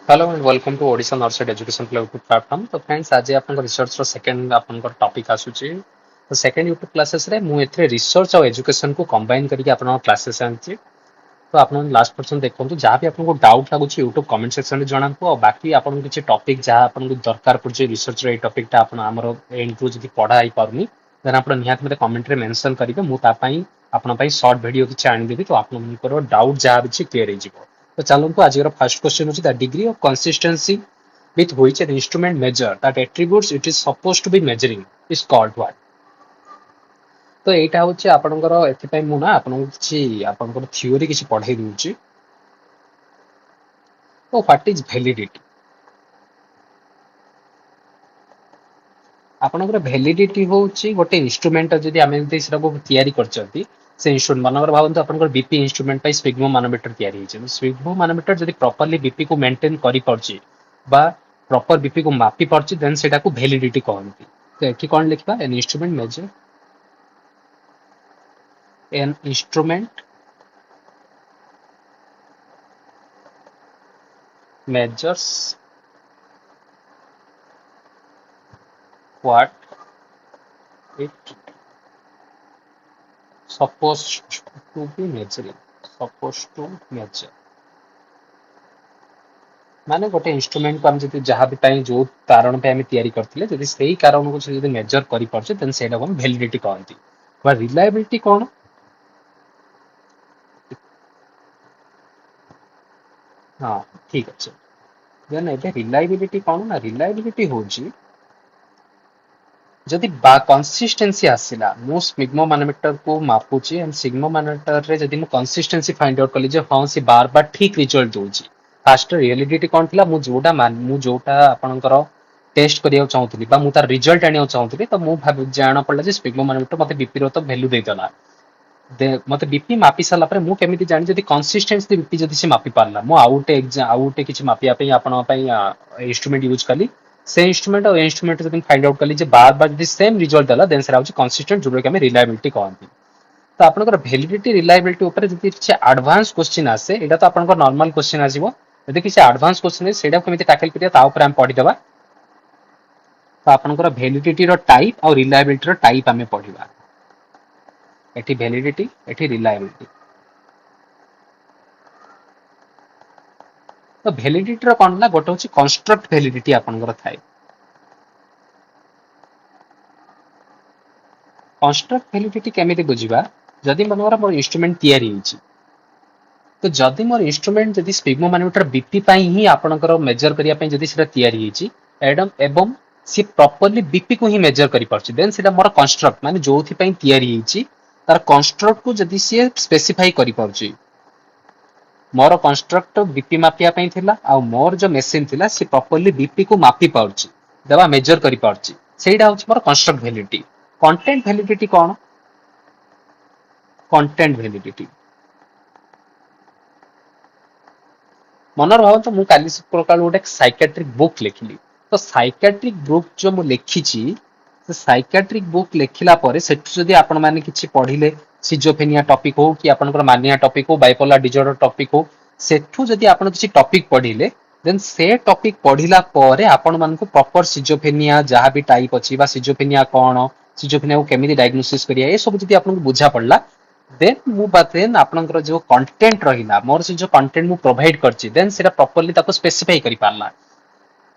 Hello and welcome to Odisha Nursery Education YouTube platform. तो friends आज आपन research row second आपन topic आसुची तो सेकंड YouTube क्लासेस रे मु एथरे रिसर्च और एजुकेशन को कंबाइन करके आपन क्लासेस आनची तो आपन लास्ट पर्सन देखंतु जहां भी आपन को डाउट लागुची YouTube कमेंट सेक्शन रे जणांतु और बाकी आपन किछि टॉपिक जहां आपन को दरकार पड़जे रिसर्च रे टॉपिक ता आपन हमरो एंड जदी पढा आई पारुनी देन आपन निहात मते कमेंट रे मेंशन करिवे मु ता पई आपन पई शॉर्ट वीडियो किछि आनि देबी तो आपन को डाउट जहां भी क्लियर हो जिवो तो चलंतु आज फर्स्ट क्वेश्चन होची the degree of consistency with which an instrument measure that attributes it is supposed to be measuring is called what तो एटा होची आपनकर एथि पई मु ना आपन किछि आपनकर थ्योरी किछि पढाई दूची तो व्हाट इज वैलिडिटी आपनकर वैलिडिटी होची गोटे इंस्ट्रूमेंट जदी आमे सेरा को तयारी करचंती से इंस्ट्रूमेंट मनकर भावंतु आपनकर बीपी इंस्ट्रूमेंट पई स्पिग्मो मानोमीटर तयारी हिचे स्पिग्मो मानोमीटर जदी प्रॉपर्ली बीपी को मेंटेन करि परची बा प्रॉपर बीपी को मापी परची देन सेटा को वैलिडिटी कहंती तो एकी कोन लिखबा an instrument major an instrument measures what it supposed to be measuring supposed to measure माने गोटे इंस्ट्रूमेंट को हम जति जहां भी पई जो कारण पे हम तयारी करथिले जदि सेही कारण को जदि मेजर करि परछे देन सेटा को हम वैलिडिटी कहंती बा रिलायबिलिटी कोन हां ठीक अछि देन एबे रिलायबिलिटी कोन ना रिलायबिलिटी होची जदि बा कंसिस्टेंसी आसिला मो स्पिग्मो मानोमीटर को मापुची एंड सिग्मो मानोमीटर रे जदि मो कंसिस्टेंसी फाइंड आउट कली जे हां से बार बार ठीक रिजल्ट दोची फास्ट रियलिटी कोन थिला मु जोटा आपनकर टेस्ट करिया चाहूतली बा मु तार रिजल्ट आनिया चाहूतली तो मु भाब जाना पड़ला जे स्पिग्मो मानोमीटर मते बीपी रो तो वैल्यू दे दला मते बीपी मापी साला पर मु केमिति जानि जदि कंसिस्टेंसी बीपी जदि से मापी पारला मु आउटे किछि मापिया पई आपन पई इंस्ट्रूमेंट यूज कली से इंस्ट्रूमेंट और इंस्ट्रूमेंट जदि फाइंड आउट कली जे बार बार जदि सेम रिजल्ट दला देन सेरा होची कंसिस्टेंट जोरो के हम रिलायबिलिटी कहंती तो आपनकर वैलिडिटी रिलायबिलिटी ऊपर जदि किछि एडवांस क्वेश्चन आसे एटा तो आपनकर नॉर्मल क्वेश्चन आसीबो जदि किछि एडवांस क्वेश्चन है सेटा केमिति टैकल करिया ता ऊपर हम पढि देबा तो आपनकर वैलिडिटी रो टाइप और रिलायबिलिटी रो टाइप हमें पढिबा एठी वैलिडिटी एठी रिलायबिलिटी तो वैलिडिटी रो कोन ना गोटे होची कंस्ट्रक्ट वैलिडिटी आपनकर थाए कंस्ट्रक्ट वैलिडिटी केमिति बुझिबा जदि मनोरा मोर इंस्ट्रूमेंट तयारी हिची तो जदि मोर इंस्ट्रूमेंट जदि स्पिग्मो मानोमीटर बीपी पई ही आपनकर मेजर करिया पई जदि सेटा तयारी हिची एवं सी प्रॉपर्ली बीपी को ही मेजर करि परछि देन सेटा मोर कंस्ट्रक्ट माने जोथि पई तयारी हिची तार कंस्ट्रक्ट को जदि सी स्पेसिफाई करि परछि मोर कंस्ट्रक्ट बीपी मापिया पई थिला आ मोर जो मशीन थिला सी प्रॉपर्ली बीपी को मापी परछि देबा मेजर करि परछि सेटा होछि मोर कंस्ट्रक्ट वैलिडिटी कंटेंट वैलिडिटी कोन कंटेंट वैलिडिटी मनर भाव तो मु काली प्रकार गोटे साइकेट्रिक बुक लिखिली तो साइकेट्रिक बुक जो मु लिखिची से साइकेट्रिक बुक लिखिला परे सेठु जदी आपण माने किछि पढिले सिजोफेनिया टॉपिक हो कि आपनकर मानिया टॉपिक हो बाइपोलर डिसऑर्डर टॉपिक हो सेठु जदी आपण किछि टॉपिक पढिले देन से टॉपिक पढिला परे आपण मान को प्रॉपर सिजोफेनिया जहां भी टाइप अछि बा सिजोफेनिया कोन सिजोफेनिया को केमिति डायग्नोसिस करिया ए सब जदी आपण को बुझा पड़ला देन मु बातेन आपनकर जो कंटेंट रहिला मोर से जो कंटेंट मु प्रोवाइड करछि देन सेटा प्रॉपर्ली ताको स्पेसिफाई करि पारला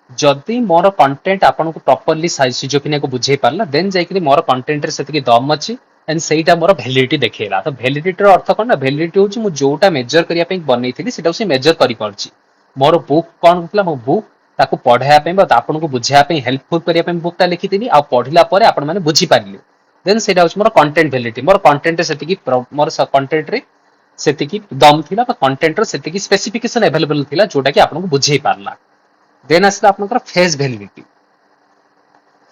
जदि मोर कंटेंट आपन को प्रॉपर्ली सिजोफेनिया को बुझाई पारला देन जाइकरी मोर कंटेंट रे सेतिकी दम अछि एंड सेटा मोर वैलिडिटी देखेला तो वैलिडिटी रो अर्थ कोन ना वैलिडिटी होची मु जोटा मेजर करिया पे बनेइथिली सेटा से मेजर करि परछि मोर बुक कोन होतला मो बुक ताको पढाया पे बा आपन को बुझाया पे हेल्पफुल करिया पे बुकटा लिखिथिनी आ पढिला परे आपन माने बुझी पारिले देन सेटा होची मोर कंटेंट वैलिडिटी मोर कंटेंट सेतिकी मोर कंटेंट रे सेतिकी दम थिला बा कंटेंट रो सेतिकी स्पेसिफिकेशन अवेलेबल थिला जोटा कि आपन को बुझाई पारला देन आसला आपनकर फेज वैलिडिटी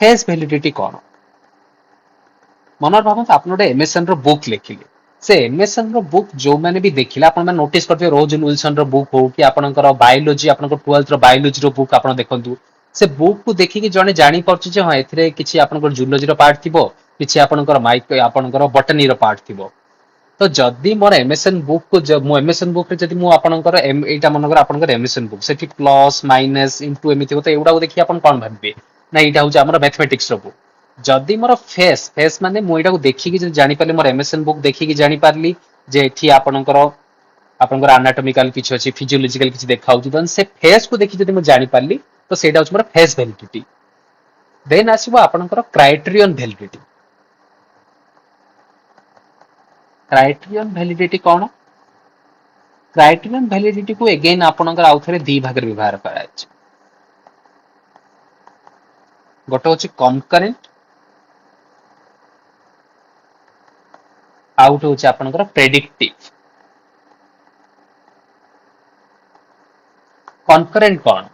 फेज वैलिडिटी कोन मनर भाबत आपन गोटे एमएसएन रो बुक लिखिले से एमएसएन रो बुक जो माने भी देखिला आपन माने नोटिस करथियो रोज विल्सन रो बुक हो कि आपनकर बायोलॉजी आपनकर 12th रो बायोलॉजी रो बुक आपन देखंतु से बुक को देखि कि जने जानि परछु जे हां एथिरे किछि आपनकर जूलॉजी रो पार्ट थिबो किछि आपनकर माइक आपनकर बॉटनी रो पार्ट थिबो तो जदि मोर एमएसएन बुक को मु एमएसएन बुक रे जदि मु आपनकर एटा मनकर आपनकर एमएसएन बुक सेठी प्लस माइनस इनटू एमिति होते एउडा को देखि आपन कोन भाबबे ना एटा होचे हमर मैथमेटिक्स रो बुक जदि मोर फेस फेस माने मु एटा को देखि कि जानि पारली मोर एमएसएन बुक देखि कि जानि पारली जे एठी आपनकर आपनकर एनाटॉमिकल किछ अछि फिजियोलॉजिकल किछ देखाउची देन से फेस को देखि जदि मु जानि पारली तो सेटा होचे मोर फेस वैलिडिटी देन आसीबो आपनकर क्राइटेरियन वैलिडिटी क्राइटेरियन वैलिडिटी कोन क्राइटेरियन वैलिडिटी को अगेन आपनकर आउ थरे दी भाग रे व्यवहार करायछ गोटे होची कनकरेंट आउट होची आपनकर प्रेडिक्टिव कनकरेंट कोन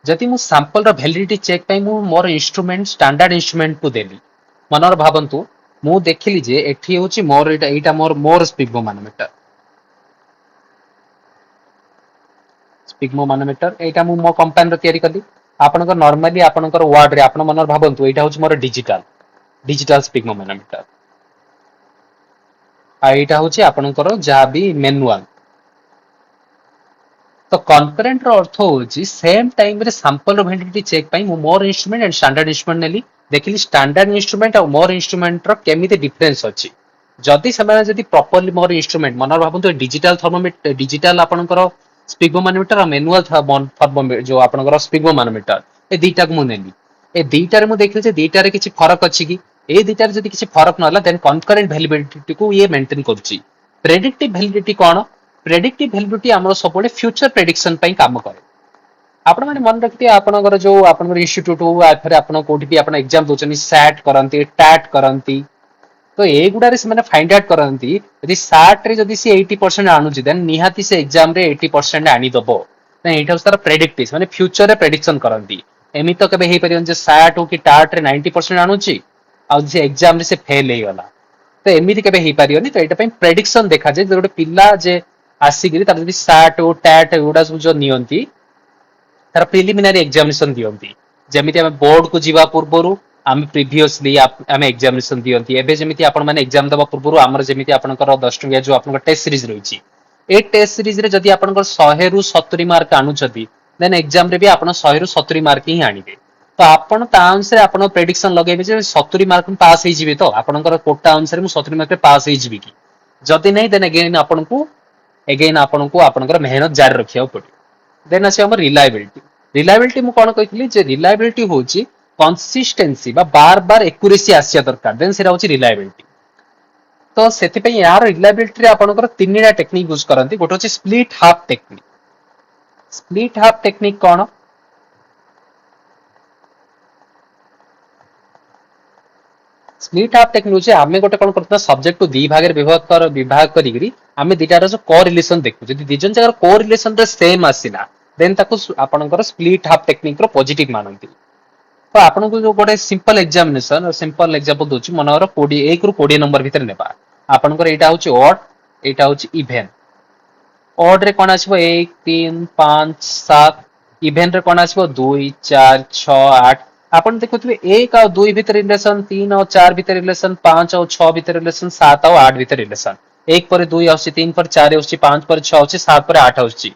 जदि मु सैंपल रो वैलिडिटी चेक पई मु मोर इंस्ट्रूमेंट स्टैंडर्ड इंस्ट्रूमेंट को देली मनर भाबंतु मु देखिली जे एठी होची मोर एटा मोर स्पिग्मोमानोमीटर स्पिग्मोमानोमीटर एटा मु मो कंपनी रो तयारी कली आपनकर नॉर्मली आपनकर वर्ड रे आपन मनर भाबंतु एटा होची मोर डिजिटल डिजिटल स्पिग्मोमानोमीटर आ एटा होची आपनकर जाबी मैनुअल तो कनकरेंट रो अर्थ होची सेम टाइम रे सैंपल रो वैलिडिटी चेक पई मु मोर इंस्ट्रूमेंट एंड स्टैंडर्ड इंस्ट्रूमेंट नेली देखिली स्टैंडर्ड इंस्ट्रूमेंट और मोर इंस्ट्रूमेंट रो केमिति डिफरेंस अछि जदि समय जदि प्रॉपर्ली मोर इंस्ट्रूमेंट मनर भाबंतु डिजिटल थर्मोमीटर डिजिटल आपनकर स्पिग्मोमानोमीटर और मैनुअल थर्मोमीटर जो आपनकर स्पिग्मोमानोमीटर ए दीटा को मु नेली ए दीटा रे मु देखिली जे दीटा रे किछि फरक अछि कि ए दीटा रे जदि किछि फरक नहला देन कनकरेंट वैलिडिटी को ये मेंटेन करछि प्रेडिक्टिव वैलिडिटी कोन प्रेडिक्टिव वैलिडिटी हमरो सबले फ्यूचर प्रेडिक्शन पई काम करे आपण माने मन रखिते आपनकर जो आपनकर इंस्टीट्यूट हो या फिर आपण कोठी भी आपण एग्जाम दोचनी सैट करंती टैट करंती तो ए गुडा रे से माने फाइंड आउट करंती यदि सैट रे जदि से 80% आनु छि देन निहाती से एग्जाम रे 80% आनी दबो ना एटा तार प्रेडिक्टिव माने फ्यूचर रे प्रेडिक्शन करंती एमि तो केबे हे परियन जे सैट हो कि टैट रे 90% आनु छि आ जे एग्जाम रे से फेल हे गला तो एमिति केबे हे परियनी तो एटा पई प्रेडिक्शन देखा जे गोटे पिला जे आसिगिरी तार जदि सैट हो टैट एगुडा सब जो नियंती तार प्रिलिमिनरी एग्जामिनेशन दियंती जेमिति हम बोर्ड को जीवा पूर्वरु आम प्रीवियसली आम एग्जामिनेशन दियंती एबे जेमिति आपण माने एग्जाम दबा पूर्वरु हमर जेमिति आपनकर 10 टंकिया जो आपनकर टेस्ट सीरीज रहिछि ए टेस्ट सीरीज रे जदि आपनकर 100 रु 70 मार्क आनुचदी देन एग्जाम रे भी आपण 100 रु 70 मार्क ही आनिबे तो आपण ता अनुसार आपण प्रेडिक्शन लगेबे जे 70 मार्क में पास हे जिवे तो आपनकर कोटा अनुसार मु 70 मार्क रे पास हे जिवे की जदि नहीं देन अगेन आपनको आपनकर मेहनत जारी रखिया पड़े देन आसे हमर रिलायबिलिटी रिलायबिलिटी मु कोन कहितली जे रिलायबिलिटी होची कंसिस्टेंसी बा बार बार एक्यूरेसी आसिया दरकार देन सेरा होची रिलायबिलिटी तो सेति पे यार रिलायबिलिटी रे आपनकर तीनटा टेक्निक यूज करंती गोटे होची स्प्लिट हाफ टेक्निक कोन स्प्लिट हाफ टेक्निक होची आमे गोटे कोन करता सब्जेक्ट को दी भाग रे विभाग करिगिरी आमे दिटार जो कोरिलेशन देखु जदि दिजन जगर कोरिलेशन रे सेम आसिला देन ताको आपनकर स्प्लिट हाफ टेक्निक रो पॉजिटिव मानंती तो आपनको जो गोटे सिंपल एग्जांपल दोची मनवर 20 1 रु 20 नंबर भीतर नेबा आपनकर एटा होची ऑड एटा होची इवन ऑड रे कोन आसीबो 1 3 5 7 इवन रे कोन आसीबो 2 4 6 8 आपण देखुथिबे 1 और 2 भीतर रिलेशन 3 और 4 भीतर रिलेशन 5 और 6 भीतर रिलेशन 7 और 8 भीतर रिलेशन 1 पर 2 आउची 3 पर 4 आउची 5 पर 6 आउची 7 पर 8 आउची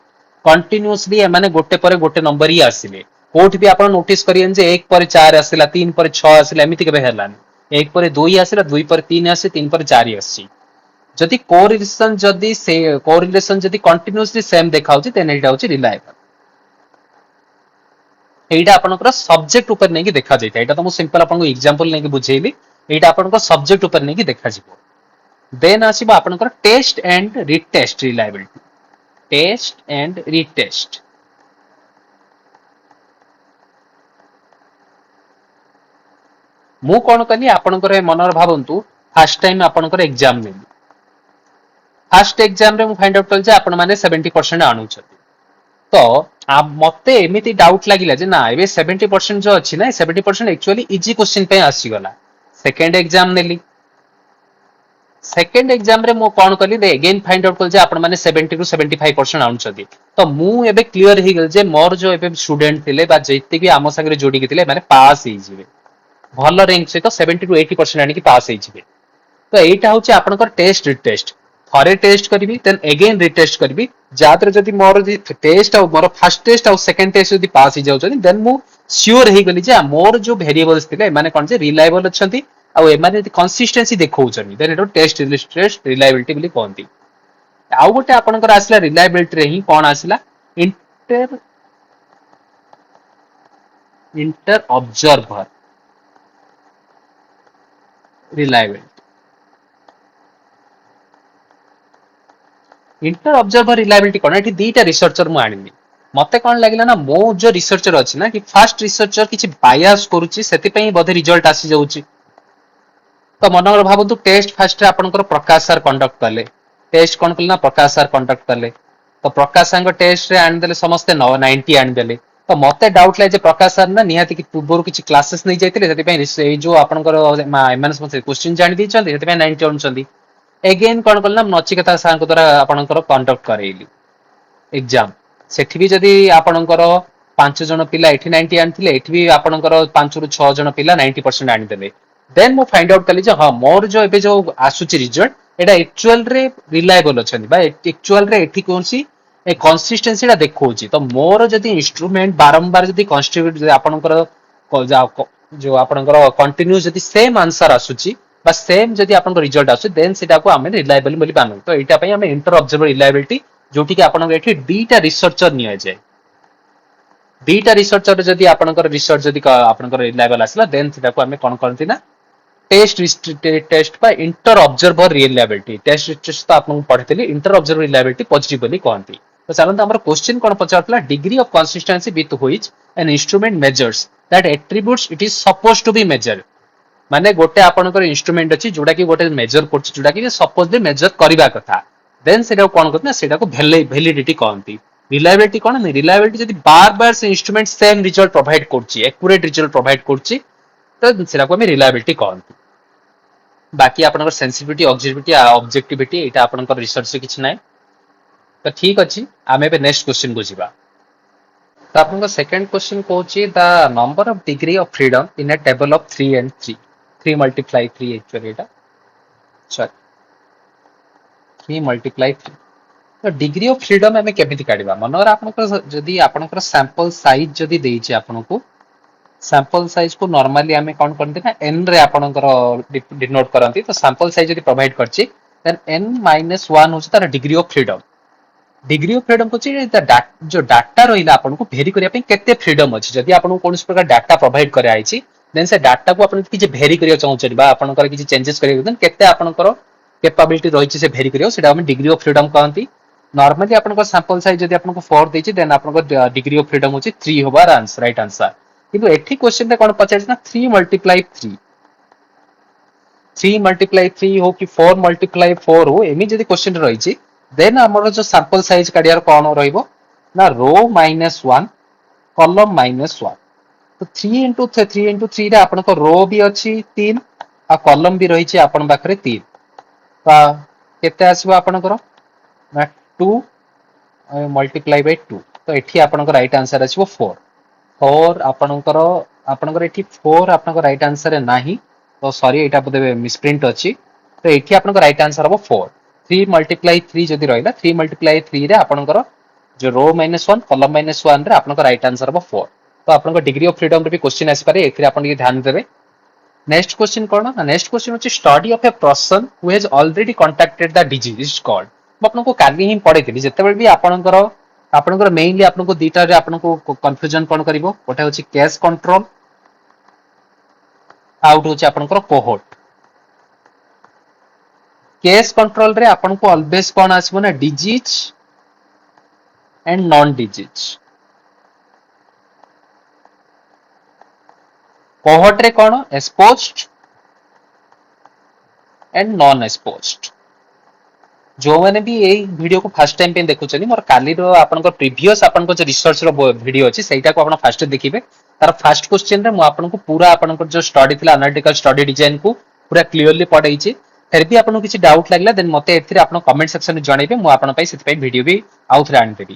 कंटीन्यूअसली माने गोटे पर गोटे नंबर ही आसिले कोठ भी आपण नोटिस करियन जे 1 पर 4 आसिला 3 पर 6 आसिला एमिति केबे हेलानी 1 पर 2 आसिला 2 पर 3 आसी 3 पर 4 आसी जदि कोरिलेशन जदि कंटीन्यूअसली सेम देखाउची देन एटा होची रिलायबल एटा आपनकर सब्जेक्ट ऊपर नै कि देखा जायता एटा तो मु सिंपल आपन एग्जांपल नै कि बुझेइली एटा आपनकर सब्जेक्ट ऊपर नै कि देखा जिवो देन आसीबो आपनकर test and retest reliability test and retest मु कोन कली आपनकर मनर भाबंतु फर्स्ट टाइम आपनकर एग्जाम नेली फर्स्ट एग्जाम रे मु फाइंड आउट कल जे आपण माने 70% आनु छथि तो आ मते एमिति डाउट लागिला जे ना एबे 70% जो अछि ना 70% एक्चुअली इजी क्वेश्चन पे आसी गला सेकंड एग्जाम नेली सेकंड एग्जाम रे मु कोन कली दे अगेन फाइंड आउट कल जे आपण माने 70 टू 75% आनु छथि तो मु एबे क्लियर ही गेल जे मोर जो एबे स्टूडेंट थिले बा जेते कि आमो संगे जोडी के थिले माने पास ही जिवे भल रैंक से तो 70 टू 80% आनी कि पास ही जिवे तो एटा होची आपनकर टेस्ट रिटेस्ट थरे टेस्ट करबी देन अगेन रिटेस्ट करबी जातरे जदी मोर टेस्ट और मोर फर्स्ट टेस्ट और सेकंड टेस्ट जदी पास ही जाउछनी देन मु श्योर हे गली जे मोर जो वेरिएबल्स थिले माने कोन जे रिलायबल अछंती आ एमाने कंसिस्टेंसी देखौछनी देन एटो टेस्ट रिलायबिलिटी बोली कहंती आउ गोटे आपनकर आसला रिलायबिलिटी रे ही कोन आसला inter inter observer reliability inter observer reliability कोन एठी दीटा रिसर्चर मु आनिनी मते कोन लागिला ना मो जो रिसर्चर अछि ना कि फर्स्ट रिसर्चर किछि बायस करूछि सेति पई बधे रिजल्ट आसी जाउछि तो मनोर भाबंतु टेस्ट फास्ट रे आपनकर प्रकाश सर कंडक्ट कले टेस्ट कोन कले ना प्रकाश सर कंडक्ट कले तो प्रकाश संग टेस्ट रे आन देले समस्त 90 आन देले तो मते डाउट लागे जे प्रकाश सर ना निहाती कि पूर्व किछि क्लासेस नै जायतिले सेति पई ए जो आपनकर एमएनएस मते क्वेश्चन जानि दी छथि सेति पई 90 आनछथि एगेन कोन कले ना नचिकेता सर को द्वारा आपनकर कंडक्ट करेइली एग्जाम सेठी भी जदी आपनकर 5 जण पिला 90 आनथिले एठी भी आपनकर 5 रु 6 जण पिला 90% आनि देले देन मो फाइंड आउट कली जे हां मोर जो एबे जो आसुची रिजल्ट एटा एक्चुअल रे रिलायबल अछन बा एक्चुअल रे एठी कोनसी ए कंसिस्टेंसी रा देखौची तो मोर जदी इंस्ट्रूमेंट बारंबार जदी कन्स्टिट्यूट जदी आपनकर जो आपनकर कंटीन्यूअस जदी सेम आंसर आसुची बा सेम जदी आपनकर रिजल्ट आसु देन सेटा को हमें रिलायबल बोली मानु तो एटा पई हमें इंटर ऑब्जर्वर रिलायबिलिटी जोटी कि आपनकर एठी डीटा रिसर्चर निया जाय डीटा रिसर्चर जदी आपनकर रिसर्च जदी आपनकर रिलायबल आसला देन सेटा को हमें कोन करती ना टेस्ट बा इंटर ऑब्जर्वर रिलायबिलिटी टेस्ट तो आपन पढितली इंटर ऑब्जर्वर रिलायबिलिटी पॉजिटिव बोली कहंती तो चलन हमर क्वेश्चन कोन पचारतला degree of consistency with which an instrument measures that attributes it is supposed to be measure माने गोटे आपनकर इंस्ट्रूमेंट अछि जोडा कि गोटे मेजर करछि जोडा कि सपोजली मेजर करबा कथा देन सेटा कोन करत ना सेटा को वैलिडिटी कहंती रिलायबिलिटी कोन नै रिलायबिलिटी जदी बार बार से इंस्ट्रूमेंट सेम रिजल्ट प्रोवाइड करछि एक्यूरेट रिजल्ट प्रोवाइड करछि तो सेटा को हम रिलायबिलिटी कहंती बाकी आपनकर सेंसिटिविटी ऑब्जेक्टिविटी एटा आपनकर रिसर्च रे किछ नै तो ठीक अछि आमे बे नेक्स्ट क्वेश्चन को जिबा तो आपनकर सेकंड क्वेश्चन कहूची the number of degree of freedom in a table of 3 and 3 3 multiply 3 actually एटा सॉरी 3 मल्टीप्लाई 3 तो डिग्री ऑफ फ्रीडम हमें केमिति काढिबा मनोर आपनकर जदी आपनकर सैंपल साइज जदी देइछि आपनको सैंपल साइज को नॉर्मली हमें कौन करते ना n रे आपनकर डिनोट करंती तो सैंपल साइज यदि प्रोवाइड करछि देन n-1 होछ तार डिग्री ऑफ फ्रीडम को जो डाटा रहिला आपनको वेरी करिया पे केते फ्रीडम अछि जदी आपनको कोनस प्रकार डाटा प्रोवाइड करे आइछि देन से डाटा को अपन किछि वेरी करिया चाहू बा आपनकर किछि चेंजेस करिया देन केते आपनकर कैपेबिलिटी रहिछि से वेरी करियो सेटा हम डिग्री ऑफ फ्रीडम कहंती नॉर्मली आपनकर सैंपल साइज जदी आपनको 4 देछि देन आपनकर डिग्री ऑफ फ्रीडम होछि 3 होबार आंसर राइट आंसर किंतु एठी क्वेश्चन रे कोन पचारछि ना 3 मल्टीप्लाई 3 3 मल्टीप्लाई 3 हो कि 4 मल्टीप्लाई 4 हो एमी जदी क्वेश्चन रही छी देन हमर जो सैंपल साइज काडियार कोन रहइबो ना रो -1 कॉलम -1 तो 3 रे आपन को रो भी अछि 3 आ कॉलम भी रही छी आपन पाखरे 3 तो केते आसीबो आपन को ना 2 मल्टीप्लाई बाय 2 तो एठी आपन को राइट आंसर आसीबो 4 4 आपनकर एठी 4 आपनकर राइट आंसर है नाही तो सॉरी एटा बदे मिसप्रिंट अछि तो एठी आपनकर राइट आंसर हो 4 3 मल्टीप्लाई 3 जदी रहिला 3 मल्टीप्लाई 3 रे आपनकर जो रो -1 कॉलम -1 रे आपनकर राइट आंसर हो 4 तो आपनकर डिग्री ऑफ फ्रीडम रे भी क्वेश्चन आसी पारे एथि आपन के ध्यान देबे नेक्स्ट क्वेश्चन कोन ना नेक्स्ट क्वेश्चन अछि study of a person who has already contacted the disease is called म आपनको काली ही पढेथिली जेतेबेल भी आपनकर मेनली आपनको दीटा रे आपनको कंफ्यूजन कोन करिवो गोटे होछि केस कंट्रोल आउट होछि आपनकर कोहोर्ट केस कंट्रोल रे आपनको ऑलवेज कोन आसीबो ना disease and non disease cohort रे कोन एक्सपोज्ड एंड नॉन एक्सपोज्ड जो मैंने भी यही वीडियो को फर्स्ट टाइम पे देखुछनी मोर काली रो आपन को प्रीवियस आपन को जो रिसर्च रो वीडियो अछि सेटा को आपन फर्स्ट देखिबे तार फर्स्ट क्वेश्चन रे मु आपन को पूरा आपन को जो स्टडी थिला एनालिटिकल स्टडी डिजाइन को पूरा क्लियरली पढाई छी फिर भी आपन को किछि डाउट लागला देन मते एथिरे आपन कमेंट सेक्शन में जणैबे मु आपन पई सेति पई वीडियो भी आउथरे आनि देबी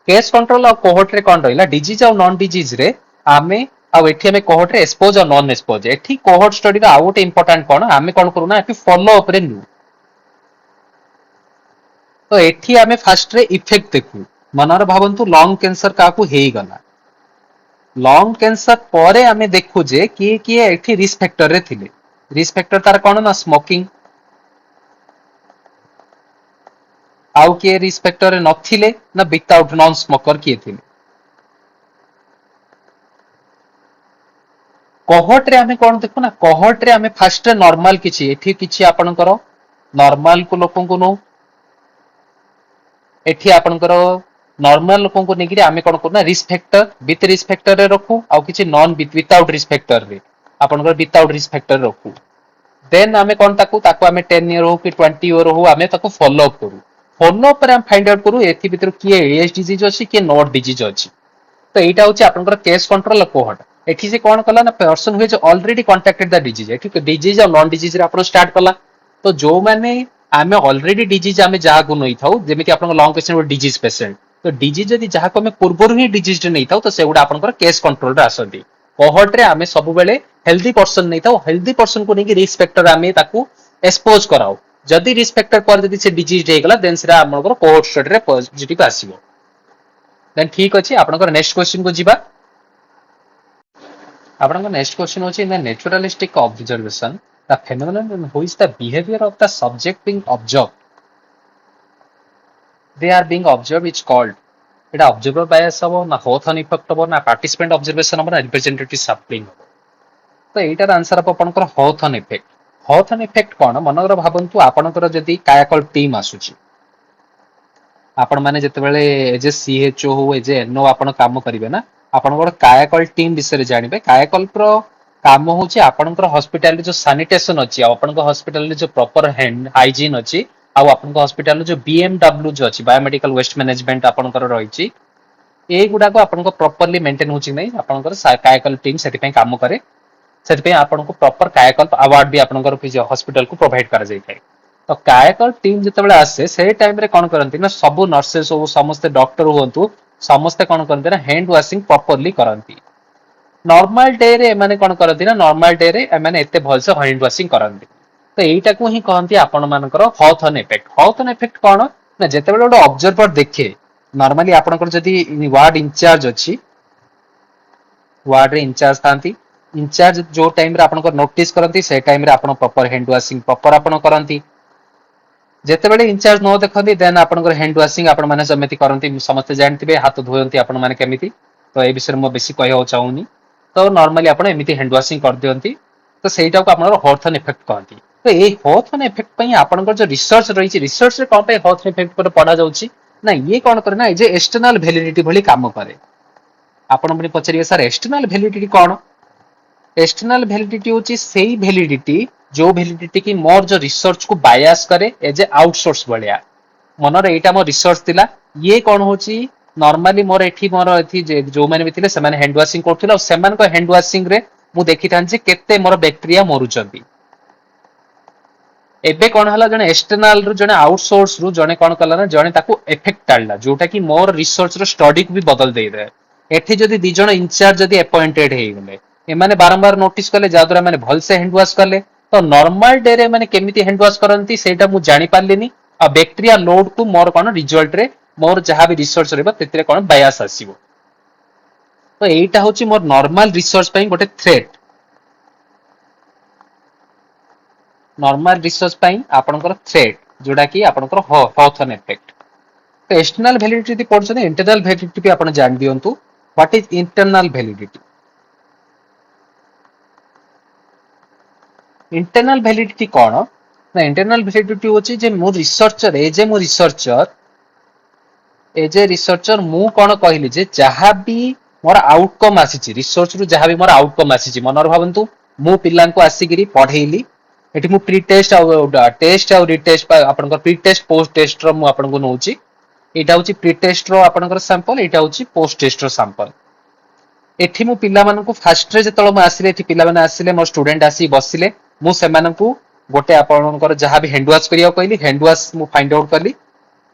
केस कंट्रोल और कोहोर्ट रे कोन रहिला डिजीज और नॉन डिजीज रे आमे ଆଉ ଏଠି ଆମେ କୋହର୍ଟ ରେ ଏକ୍ସପୋଜ ଆଉ ନନ୍ ଏକ୍ସପୋଜ ଏଠି କୋହର୍ଟ ଷ୍ଟଡି ର ଆଉ ଗୋଟେ ଇମ୍पोର୍ଟାଣ୍ଟ କଣ ଆମେ କଣ କରୁନା ଏଠି ଫଲୋ ଉପରେ ନୁ ତ ଏଠି ଆମେ ଫାଷ୍ଟରେ ଇଫେକ୍ଟ ଦେଖୁ ମନରେ ଭାବନ୍ତୁ ଲଙ୍ଗ କ୍ୟାନ୍ସର କାହାକୁ ହେଇଗଲା ଲଙ୍ଗ କ୍ୟାନ୍ସର ପରେ ଆମେ ଦେଖୁ ଯେ କିଏ କିଏ ଏଠି ରିସ୍କ ଫ୍ୟାକ୍ଟରରେ ଥିଲେ ରିସ୍କ ଫ୍ୟାକ୍ଟର ତାର କଣ ନା ସ୍ମୋକିଂ ଆଉ କିଏ ରିସ୍କ ଫ୍ୟାକ୍ଟରରେ ନଥିଲେ ନା ବିଥଆଉଟ ନନ୍ ସ୍ମୋକର କିଏ ଥିଲେ କହଟ ରେ ଆମେ କଣ ଦେଖୁ ନା କହଟ ରେ ଆମେ ଫାଷ୍ଟ ନର୍ମାଲ କିଛି ଏଠି କିଛି ଆପଣଙ୍କର ନର୍ମାଲ କୁ ଲୋକଙ୍କୁ ନଉ ଏଠି ଆପଣଙ୍କର ନର୍ମାଲ ଲୋକଙ୍କୁ ନେଇକିରି ଆମେ କଣ କରୁନା ରିସ୍କ ଫ୍ୟାକ୍ଟର ବିଥ୍ ରିସ୍କ ଫ୍ୟାକ୍ଟରରେ ରଖୁ ଆଉ କିଛି ନନ୍ ୱିଥଆଉଟ୍ ରିସ୍କ ଫ୍ୟାକ୍ଟରରେ ଆପଣଙ୍କର ୱିଥଆଉଟ୍ ରିସ୍କ ଫ୍ୟାକ୍ଟର ରଖୁ ଦେନ୍ ଆମେ କଣ ତାକୁ ଆମେ 10 ଇୟର ହଉ କି 20 ଇୟର ହଉ ଆମେ ତାକୁ ଫଲୋ ଅପ୍ କରୁ ଫୋନ ଉପରେ ଆମେ ଫାଇଣ୍ଡ ଆଉଟ୍ କରୁ ଏଥି ଭିତରୁ କିଏ ଏଜ ଡିଜିଜ୍ ଅଛି କିଏ ନଟ୍ ଡିଜିଜ୍ ଅଛି ତ ଏଇଟା ହଉଛି ଆପଣଙ୍କର କେସ୍ କଣ୍ଟ୍ରୋଲ କୋହଟ ଏଠି ସେ କଣ କଲା ନା person which already contacted the disease ଏଠି ଡିଜିଜ୍ ଆଉ ନନ୍ ଡିଜିଜ୍ ରେ ଆପଣ ଷ୍ଟାର୍ଟ କଲା ତ ଯୋଉମାନେ ଆମେ ଅଲରେଡି ଡିଜିଜ୍ ଆମେ ଯାହାକୁ ନେଇଥାଉ ଯେମିତି ଆପଣଙ୍କ ଲଙ୍ଗ ପେସେଣ୍ଟ ଗୋଟେ ଡିଜିଜ୍ ପେସେଣ୍ଟ ତ ଡିଜିଜ୍ ଯଦି ଯାହାକୁ ଆମେ ପୂର୍ବରୁ ହିଁ ଡିଜିଜ୍ ନେଇଥାଉ ତ ସେଗୁଡ଼ା ଆପଣଙ୍କର କେସ୍ କଣ୍ଟ୍ରୋଲରେ ଆସନ୍ତି କୋହର୍ଟ ରେ ଆମେ ସବୁବେଳେ ହେଲ୍ଦି ପର୍ସନ ନେଇଥାଉ ହେଲ୍ଦି ପର୍ସନକୁ ନେଇକି ରିସ୍କ ଫ୍ୟାକ୍ଟର ଆମେ ତାକୁ ଏକ୍ସପୋଜ କରାଉ ଯଦି ରିସ୍କ ଫ୍ୟାକ୍ଟର ପରେ ଯଦି ସେ ଡିଜିଜ୍ ହେଇଗଲା ଦେନ୍ ସେଟା ଆପଣଙ୍କର କୋହର୍ଟ ଷ୍ଟଡିରେ ପଜିଟିଭ ଆସିବ ଦେନ୍ ଠିକ ଅଛି ଆପଣଙ୍କର ନେକ୍ସଟ କ୍ୱେଶ୍ଚିନ୍ କୁ ଯିବା ଆପଣଙ୍କ ନେକ୍ସଟ କ୍ୱେଶ୍ଚିନ୍ ହଉଛି in naturalistic observation the phenomenon who is the behavior of the subject being observed they are being observed is called এটা অবজর্ভার বায়াস হব না হথন ইফেক্ট হব না পার্টিসিপেন্ট অবজরভেশন হব না রিপ্রেজেন্টেটিভ সাম্পলিং হব তো এইটার আনসার হব আপনার হথন ইফেক্ট হথন ইফেক্ট কଣ মনକର ଭାବନ୍ତୁ ଆପଣଙ୍କର ଯଦି କାୟାକଲ୍ପ ଟିମ୍ ଆସୁଛି ଆପଣ ମାନେ ଯେତେବେଳେ ଏଜ ଏ ସିଏଚଓ ହଉ ଏଜ ଏ ଏନଓ ଆପଣ କାମ କରିବେ ନା ଆପଣଙ୍କର କାୟାକଲ୍ପ ଟିମ୍ ବିଷୟରେ ଜାଣିବେ କାୟାକଲ୍ପର କାମ ହଉଛି ଆପଣଙ୍କର ହସ୍ପିଟାଲରେ ଯୋଉ ସାନିଟେସନ ଅଛି ଆଉ ଆପଣଙ୍କ ହସ୍ପିଟାଲରେ ଯୋଉ ପ୍ରପର ହ୍ୟାଣ୍ଡ ହାଇଜିନ୍ ଅଛି ଆଉ ଆପଣଙ୍କ ହସ୍ପିଟାଲରେ ଯୋଉ ବିଏମଡବ୍ଲ୍ୟୁ ଯୋଉ ଅଛି ବାୟୋମେଡିକାଲ ୱେଷ୍ଟ ମ୍ୟାନେଜମେଣ୍ଟ ଆପଣଙ୍କର ରହିଛି ଏଇଗୁଡାକ ଆପଣଙ୍କ ପ୍ରପରଲି ମେଣ୍ଟେନ ହଉଛି କି ନାଇଁ ଆପଣଙ୍କର କାୟାକଲ୍ପ ଟିମ୍ ସେଥିପାଇଁ କାମ କରେ ସେଥିପାଇଁ ଆପଣଙ୍କୁ ପ୍ରପର କାୟାକଲ୍ପ ଆୱାର୍ଡ ବି ଆପଣଙ୍କର ହସ୍ପିଟାଲକୁ ପ୍ରୋଭାଇଡ କରାଯାଇଥାଏ ତ କାୟାକଲ୍ପ ଟିମ୍ ଯେତେବେଳେ ଆସେ ସେଇ ଟାଇମରେ କଣ କରନ୍ତି ନା ସବୁ ନର୍ସେସ ହଉ ସମସ୍ତେ ଡକ୍ଟର ହୁଅନ୍ତୁ ସମସ୍ତେ କଣ କରନ୍ତି ନା ହ୍ୟାଣ୍ଡ ୱାସିଂ ପ୍ରପରଲି କରନ୍ତି ନର୍ମାଲ ଡେ ରେ ଏମାନେ କଣ କରନ୍ତି ନା ନର୍ମାଲ ଡେ ରେ ଏମାନେ ଏତେ ଭଲସେ ହ୍ୟାଣ୍ଡ ୱାସିଂ କରନ୍ତି ତ ଏଇଟାକୁ ହିଁ କହନ୍ତି ଆପଣ ମାନଙ୍କର ହଥନ ଇଫେକ୍ଟ ହଥନ ଇଫେକ୍ଟ କଣ ନା ଯେତେବେଳେ ଗୋଟେ ଅବଜରଭର ଦେଖେ ନର୍ମାଲି ଆପଣଙ୍କର ଯଦି ୱାର୍ଡ ଇନଚାର୍ଜ ଅଛି ୱାର୍ଡରେ ଇନଚାର୍ଜ ଥାନ୍ତି ଇନଚାର୍ଜ ଯୋଉ ଟାଇମରେ ଆପଣଙ୍କର ନୋଟିସ କରନ୍ତି ସେ ଟାଇମରେ ଆପଣ ପ୍ରପର ହ୍ୟାଣ୍ଡ ୱାସିଂ ପ୍ରପର ଆପଣ କରନ୍ତି ଯେତେବେଳେ ଇନଚାର୍ଜ ନ ଦେଖନ୍ତି ଦେନ୍ ଆପଣଙ୍କର ହ୍ୟାଣ୍ଡ ୱାସିଂ ଆପଣ ମାନେ ସେମିତି କରନ୍ତି ସମସ୍ତେ ଜାଣିଥିବେ ହାତ ଧୁଅନ୍ତି ଆପଣ ମାନେ କେମିତି ତ ଏ ବିଷୟରେ ମୁଁ ବେଶୀ କହିବାକୁ ଚାହୁଁନି ତ ନର୍ମାଲି ଆପଣ ଏମିତି ହ୍ୟାଣ୍ଡ ୱାସିଂ କରିଦିଅନ୍ତି ତ ସେଇଟାକୁ ଆପଣଙ୍କର ହଥନ ଇଫେକ୍ଟ କହନ୍ତି ତ ଏଇ ହଥନ ଇଫେକ୍ଟ ପାଇଁ ଆପଣଙ୍କର ଯୋଉ ରିସର୍ଚ୍ଚ ରହିଛି ରିସର୍ଚ୍ଚରେ କଣ ପାଇଁ ହଥନ ଇଫେକ୍ଟ ଉପରେ ପଢାଯାଉଛି ନା ଇଏ କଣ କରେ ନା ଏ ଯେ ଏକ୍ସଟର୍ନାଲ ଭ୍ୟାଲିଡିଟି ଭଳି କାମ କରେ ଆପଣ ପୁଣି ପଚାରିବେ ସାର୍ ଏକ୍ସଟର୍ନାଲ ଭ୍ୟାଲିଡିଟି କଣ ଏକ୍ସଟର୍ନାଲ ଭ୍ୟାଲିଡିଟି ହଉଛି ସେଇ ଭ୍ୟାଲିଡିଟି ଯୋଉ ଭ୍ୟାଲିଡିଟି କି ମୋର ଯୋଉ ରିସର୍ଚ୍ଚକୁ ବାୟାସ କରେ ଏଜ ଏ ଆଉଟସୋର୍ସ ଭଳିଆ ମନରେ ଏଇଟା ମୋ ରିସର୍ଚ୍ଚ ଥିଲା ଇଏ କଣ ହଉଛି ନର୍ମାଲି ମୋର ଏଠି ଯୋଉମାନେ ବି ଥିଲେ ସେମାନେ ହ୍ୟାଣ୍ଡ ୱାସିଂ କରୁଥିଲେ ଆଉ ସେମାନଙ୍କ ହ୍ୟାଣ୍ଡ ୱାସିଂ ରେ ମୁଁ ଦେଖିଥାନ୍ତି ଯେ କେତେ ମୋର ବ୍ୟାକ୍ଟେରିଆ ମରୁଛନ୍ତି ଏବେ କଣ ହେଲା ଜଣେ ଏକ୍ସଟର୍ନାଲ ରୁ ଜଣେ ଆଉଟସୋର୍ସ ରୁ ଜଣେ କଣ କଲା ନା ଜଣେ ତାକୁ ଏଫେକ୍ଟ ଟାଣିଲା ଯୋଉଟା କି ମୋର ରିସର୍ଚ୍ଚ ର ଷ୍ଟଡିକୁ ବି ବଦଳ ଦେଇଥାଏ ଏଠି ଯଦି ଦି ଜଣ ଇନଚାର୍ଜ ଯଦି ଆପଏଣ୍ଟେଡ ହେଇଗଲେ ଏମାନେ ବାରମ୍ବାର ନୋଟିସ କଲେ ଯାହାଦ୍ୱାରା ମାନେ ଭଲସେ ହ୍ୟାଣ୍ଡ ୱାଶ କଲେ ତ ନର୍ମାଲ ଡେ ରେ ମାନେ କେମିତି ହ୍ୟାଣ୍ଡ ୱାଶ କରନ୍ତି ସେଇଟା ମୁଁ ଜାଣି ପାରିଲିନି ଆଉ ବ୍ୟାକ୍ଟେରିଆ ଲୋଡ କୁ ମୋର କଣ ରିଜଲ୍ଟରେ ମୋର ଯାହା ବି ରିସର୍ଚ୍ଚ ରହିବ ସେଥିରେ କଣ ବାୟାସ ଆସିବ ତ ଏଇଟା ହଉଛି ମୋର ନର୍ମାଲ ରିସର୍ଚ୍ଚ ପାଇଁ ଗୋଟେ ଥ୍ରେଟ୍ ନର୍ମାଲ ରିସର୍ଚ୍ଚ ପାଇଁ ଆପଣଙ୍କର ଥ୍ରେଟ୍ ଯୋଉଟା କି ଆପଣଙ୍କର ହଥନ ଇଫେକ୍ଟ ଏକ୍ସଟର୍ନାଲ ଭ୍ୟାଲିଡିଟି ଯଦି ପଢୁଛନ୍ତି ଇଣ୍ଟରନାଲ ଭ୍ୟାଲିଡିଟି ବି ଆପଣ ଜାଣି ଦିଅନ୍ତୁ what is internal validity internal validity କଣ ନା ଇଣ୍ଟରନାଲ ଭ୍ୟାଲିଡିଟି ହଉଛି ଯେ ମୁଁ ରିସର୍ଚ୍ଚର ଏଜ ଏ ରିସର୍ଚ୍ଚର ମୁଁ କଣ କହିଲି ଯେ ଯାହାବି ମୋର ଆଉଟକମ୍ ଆସିଛି ରିସର୍ଚ୍ଚ ରୁ ଯାହାବି ମୋର ଆଉଟକମ୍ ଆସିଛି ମନରେ ଭାବନ୍ତୁ ମୁଁ ପିଲାଙ୍କୁ ଆସିକିରି ପଢେଇଲି ଏଠି ମୁଁ ପ୍ରି ଟେଷ୍ଟ ଆଉ ଟେଷ୍ଟ ଆଉ ରିଟେଷ୍ଟ ଆପଣଙ୍କ ପ୍ରି ଟେଷ୍ଟ ପୋଷ୍ଟ ଟେଷ୍ଟ ର ମୁଁ ଆପଣଙ୍କୁ ନଉଛି ଏଇଟା ହଉଛି ପ୍ରି ଟେଷ୍ଟ ର ଆପଣଙ୍କର ସାମ୍ପଲ ଏଇଟା ହଉଛି ପୋଷ୍ଟ ଟେଷ୍ଟ ର ସାମ୍ପଲ ଏଠି ମୁଁ ପିଲାମାନଙ୍କୁ ଫାଷ୍ଟରେ ଯେତେବେଳେ ମୁଁ ଆସିଲେ ଏଠି ପିଲାମାନେ ଆସିଲେ ମୋ ଷ୍ଟୁଡେଣ୍ଟ ଆସିକି ବସିଲେ ମୁଁ ସେମାନଙ୍କୁ ଗୋଟେ ଆପଣଙ୍କର ଯାହାବି ହ୍ୟାଣ୍ଡ ୱାଶ କରିବାକୁ କହିଲି ହ୍ୟାଣ୍ଡ ୱାଶ ମୁଁ ଫାଇଣ୍ଡ ଆଉଟ୍ କଲି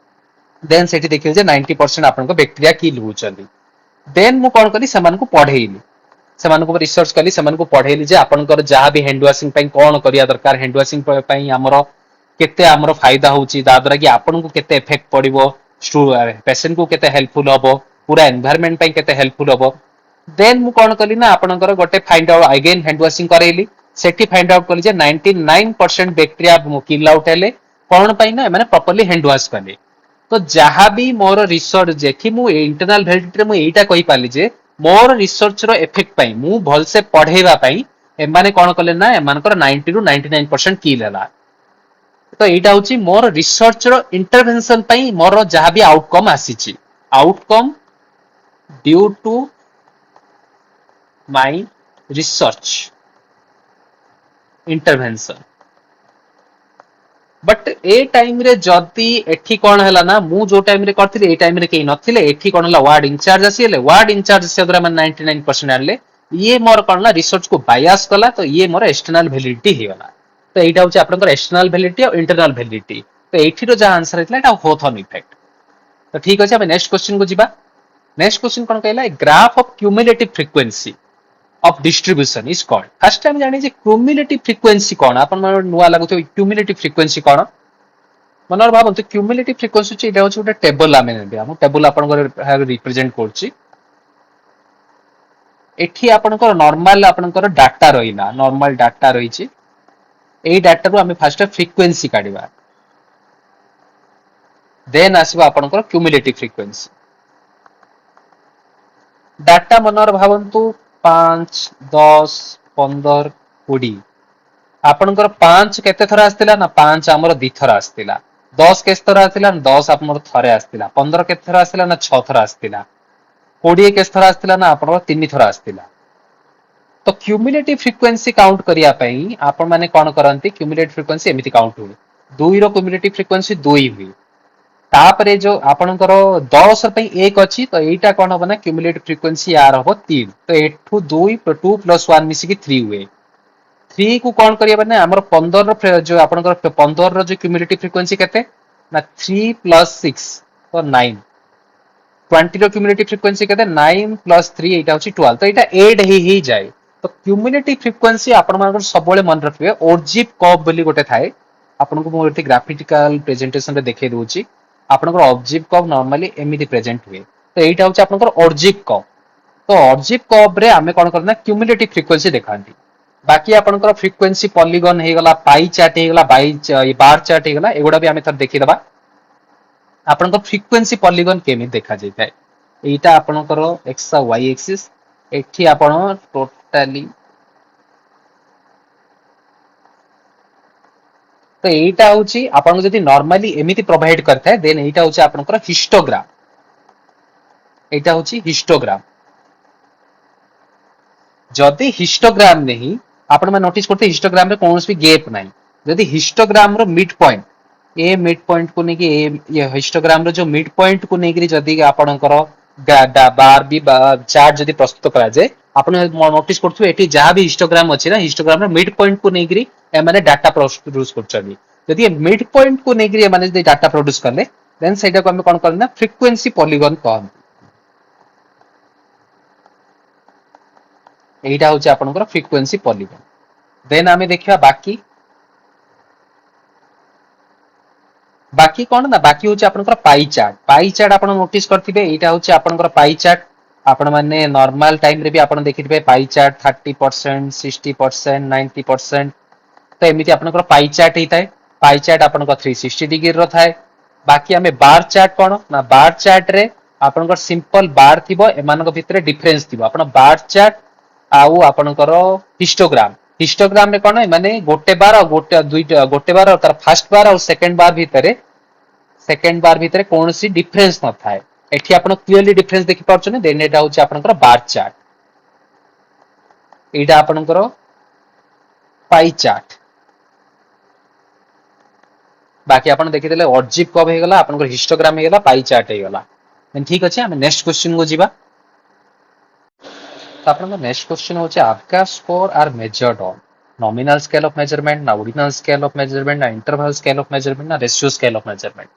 ଦେନ୍ ସେଠି ଦେଖିଲି ଯେ 90% ଆପଣଙ୍କ ବ୍ୟାକ୍ଟେରିଆ କିଲ୍ ହଉଛନ୍ତି ଦେନ୍ ମୁଁ କଣ କଲି ସେମାନଙ୍କୁ ପଢେଇଲି ସେମାନଙ୍କୁ ରିସର୍ଚ୍ଚ କଲି ସେମାନଙ୍କୁ पढ़ेली जे आपनकर जहाँ भी हैंड वाशिंग पई कोन करिया दरकार हैंड वाशिंग पई हमरो केते हमरो फायदा होची दादरा कि आपनको केते इफेक्ट पड़िबो पेशेंट को केते हेल्पफुल हबो पूरा एनवायरनमेंट पई केते हेल्पफुल हबो देन मु कोन कली ना आपनकर गोटे find out again hand washing करेली सेठी फाइंड आउट कली जे 99% बैक्टीरिया किल आउट हेले कोन पई ना माने प्रॉपर्ली हैंड वाश कले तो जहाँ भी मोर रिसर्च देखी मु इंटरनल वैलिडिटी रे मु एटा कहि पाली जे मोर रिसर्च रो इफेक्ट पई मु भल से पढेबा पई एमाने कोन कले ना एमानकर 90 टू 99% किल हला तो एटा होची मोर रिसर्च रो इंटरवेंशन पई मोर जहाँ भी आउटकम आसीची outcome due to my research intervention but ए टाइम रे जदी एठी कोन हला ना मु जो टाइम रे करथिले ए टाइम रे केही नथिले एठी कोन हला वार्ड इंचार्ज आसीले वार्ड इंचार्ज से द्वारा मन 99% आले ये मोर कोन ना रिसर्च को बायस कला तो ये मोर एक्सटर्नल वैलिडिटी हे गला तो एटा होची आपनकर एक्सटर्नल वैलिडिटी और इंटरनल वैलिडिटी तो एठी रो जा आंसर हेतला एटा होथन इफेक्ट तो ठीक अछि हम नेक्स्ट क्वेश्चन को जिबा नेक्स्ट क्वेश्चन कोन कहला graph of cumulative frequency of distribution is called first time जानी जे cumulative frequency कोन अपन मन नुवा लागुतो cumulative frequency कोन मनर भाबंतु cumulative frequency छि एटा होछि गोटे टेबल आमे नेबे हम टेबल आपन को रिप्रेजेंट करछि एठी आपन को नॉर्मल आपन को डाटा रहिना नॉर्मल डाटा रहिछि एई डाटा रो आमे फर्स्ट फ्रीक्वेंसी काढिबा देन आसीबा आपन को cumulative frequency डाटा मनर भाबंतु 5 10 15 20 आपनकर 5 केते थरा आस्तिला ना 5 हमर दी थरा आस्तिला 10 केते थरा आस्तिला 10 आपनर थरे आस्तिला 15 केते थरा आस्तिला ना 6 थरा आस्तिला 20 केते थरा आस्तिला ना आपनर 3 थरा आस्तिला तो क्यूमुलेटिव फ्रीक्वेंसी काउंट करिया पई आपण माने कोन करंती क्यूमुलेटिव फ्रीक्वेंसी एमिति काउंट हुए 2 रो क्यूमुलेटिव फ्रीक्वेंसी 2 हुए तापरे जो आपनकर 10 पई 1 अछि तो एटा कोन हो ना क्यूमुलेटिव फ्रीक्वेंसी यार हो 3 तो एठू 2 2 + 1 मिसी की 3 हुए 3 को कोन करिया बने हमर 15 रो जो आपनकर 15 रो जो क्यूमुलेटिव फ्रीक्वेंसी केते ना 3 + 6 तो 9 20 रो क्यूमुलेटिव फ्रीक्वेंसी केते 9 + 3 एटा होची 12 तो एटा ऐड ही जाय तो क्यूमुलेटिव फ्रीक्वेंसी आपण मानकर सबले मन रखिबे ओरजिप कर्व बोली गोटे थाए आपनको मो एटी ग्राफिकल प्रेजेंटेशन रे देखै दोची आपनकर ऑब्जेक्ट कर्व नॉर्मली एमिति प्रेजेंट हुए तो एटा होची आपनकर ऑब्जेक्ट कर्व तो ऑब्जेक्ट कर्व रे हमें कोन करना क्यूमुलेटिव फ्रीक्वेंसी देखांती बाकी आपनकर फ्रीक्वेंसी पॉलीगन हे गला पाई चार्ट हे गला बार चार्ट हे गला एगुडा भी हमें थर देखि दबा आपनकर फ्रीक्वेंसी पॉलीगन केमि देखा जाय थाए एटा आपनकर एक्स वाई एक्सिस एठी आपण टोटली तो एटा होची आपन जदी नॉर्मली एमिति प्रोवाइड करथाय देन एटा होची आपनकर हिस्टोग्राम एटा होची हिस्टोग्राम जदी हिस्टोग्राम नहीं आपण में नोटिस करते हिस्टोग्राम रे कोनोस भी गैप नाही जदी हिस्टोग्राम रो मिड पॉइंट ए मिड पॉइंट को नेकी ये हिस्टोग्राम रो जो मिड पॉइंट को नेकी जदी आपनकर बार भी चार्ट जदी प्रस्तुत करा जाय आपण नोटिस करथु एठी जहां भी हिस्टोग्राम अछि ना हिस्टोग्राम रो मिड पॉइंट को नेकी ए माने डाटा प्रोड्यूस करछनी जदी मिड पॉइंट को नेकी माने जदी डाटा प्रोड्यूस करले देन सेटा को हम कोन करना फ्रीक्वेंसी पॉलीगन कहन एटा होची आपनकर फ्रीक्वेंसी पॉलीगन देन हमें देखिया बाकी बाकी कोन ना बाकी होची आपनकर पाई चार्ट आपण नोटिस करथिबे एटा होची आपनकर पाई चार्ट आपण माने नॉर्मल टाइम रे भी आपण देखिथिबे पाई चार्ट 30% 60% 90% तो एमिति आपनकर पाई चार्ट हिताय पाई चार्ट आपनकर 360 डिग्री रो थाए बाकी हमें बार चार्ट कोन ना बार चार्ट रे आपनकर सिंपल बार थिबो एमानक भितरे डिफरेंस थिबो आपण बार चार्ट आउ आपनकर हिस्टोग्राम हिस्टोग्राम में कोन माने गोटे बार और गोटे दुईटा गोटे बार और तार फर्स्ट बार और सेकंड बार भितरे कोनोसी डिफरेंस न थाए एठी आपण क्लियरली डिफरेंस देखि पारछने देन एटा होची आपनकर बार चार्ट एटा आपनकर पाई चार्ट बाकी आपण देखि देले ऑब्जेक्ट कब हे गला आपनकर हिस्टोग्राम हे गला पाई चार्ट हे गला देन ठीक अछि हम नेक्स्ट क्वेश्चन को जिबा तो आपन नेक्स्ट क्वेश्चन होचे आपका score are measured on nominal scale of measurement ना ऑर्डिनल स्केल ऑफ मेजरमेंट ना इंटरवल स्केल ऑफ मेजरमेंट ना रेशियो स्केल ऑफ मेजरमेंट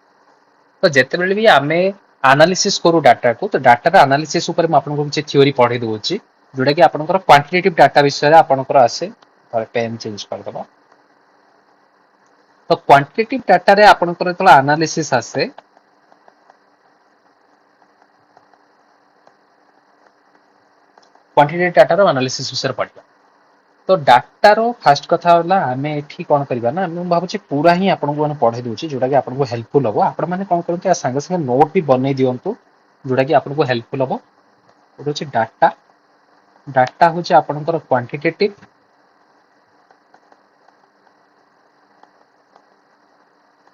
तो जेते भी आमे एनालिसिस करू डाटा को तो डाटा रा एनालिसिस ऊपर म आपन को किछ थ्योरी पढे दोछि जोटा कि आपनकर क्वांटिटेटिव डाटा विषय रे आपनकर आसे पेन चेंज कर दबा तो क्वांटिटेटिव डाटा रे आपनकर तला एनालिसिस आसे क्वांटिटेटिव डाटा रो एनालिसिस विषय पढ़िया तो डाटार फास्ट कथा होला आमे एठी कोन करबा ना हम भाबुची पूरा ही आपन को पढ़े दोची जोटा कि आपन को हेल्पफुल हो आपण माने कोन करते संगे संगे नोट भी बनै दियंतु जोटा कि आपन को हेल्पफुल हो एटा होची डाटा डाटा होची आपनकर क्वांटिटेटिव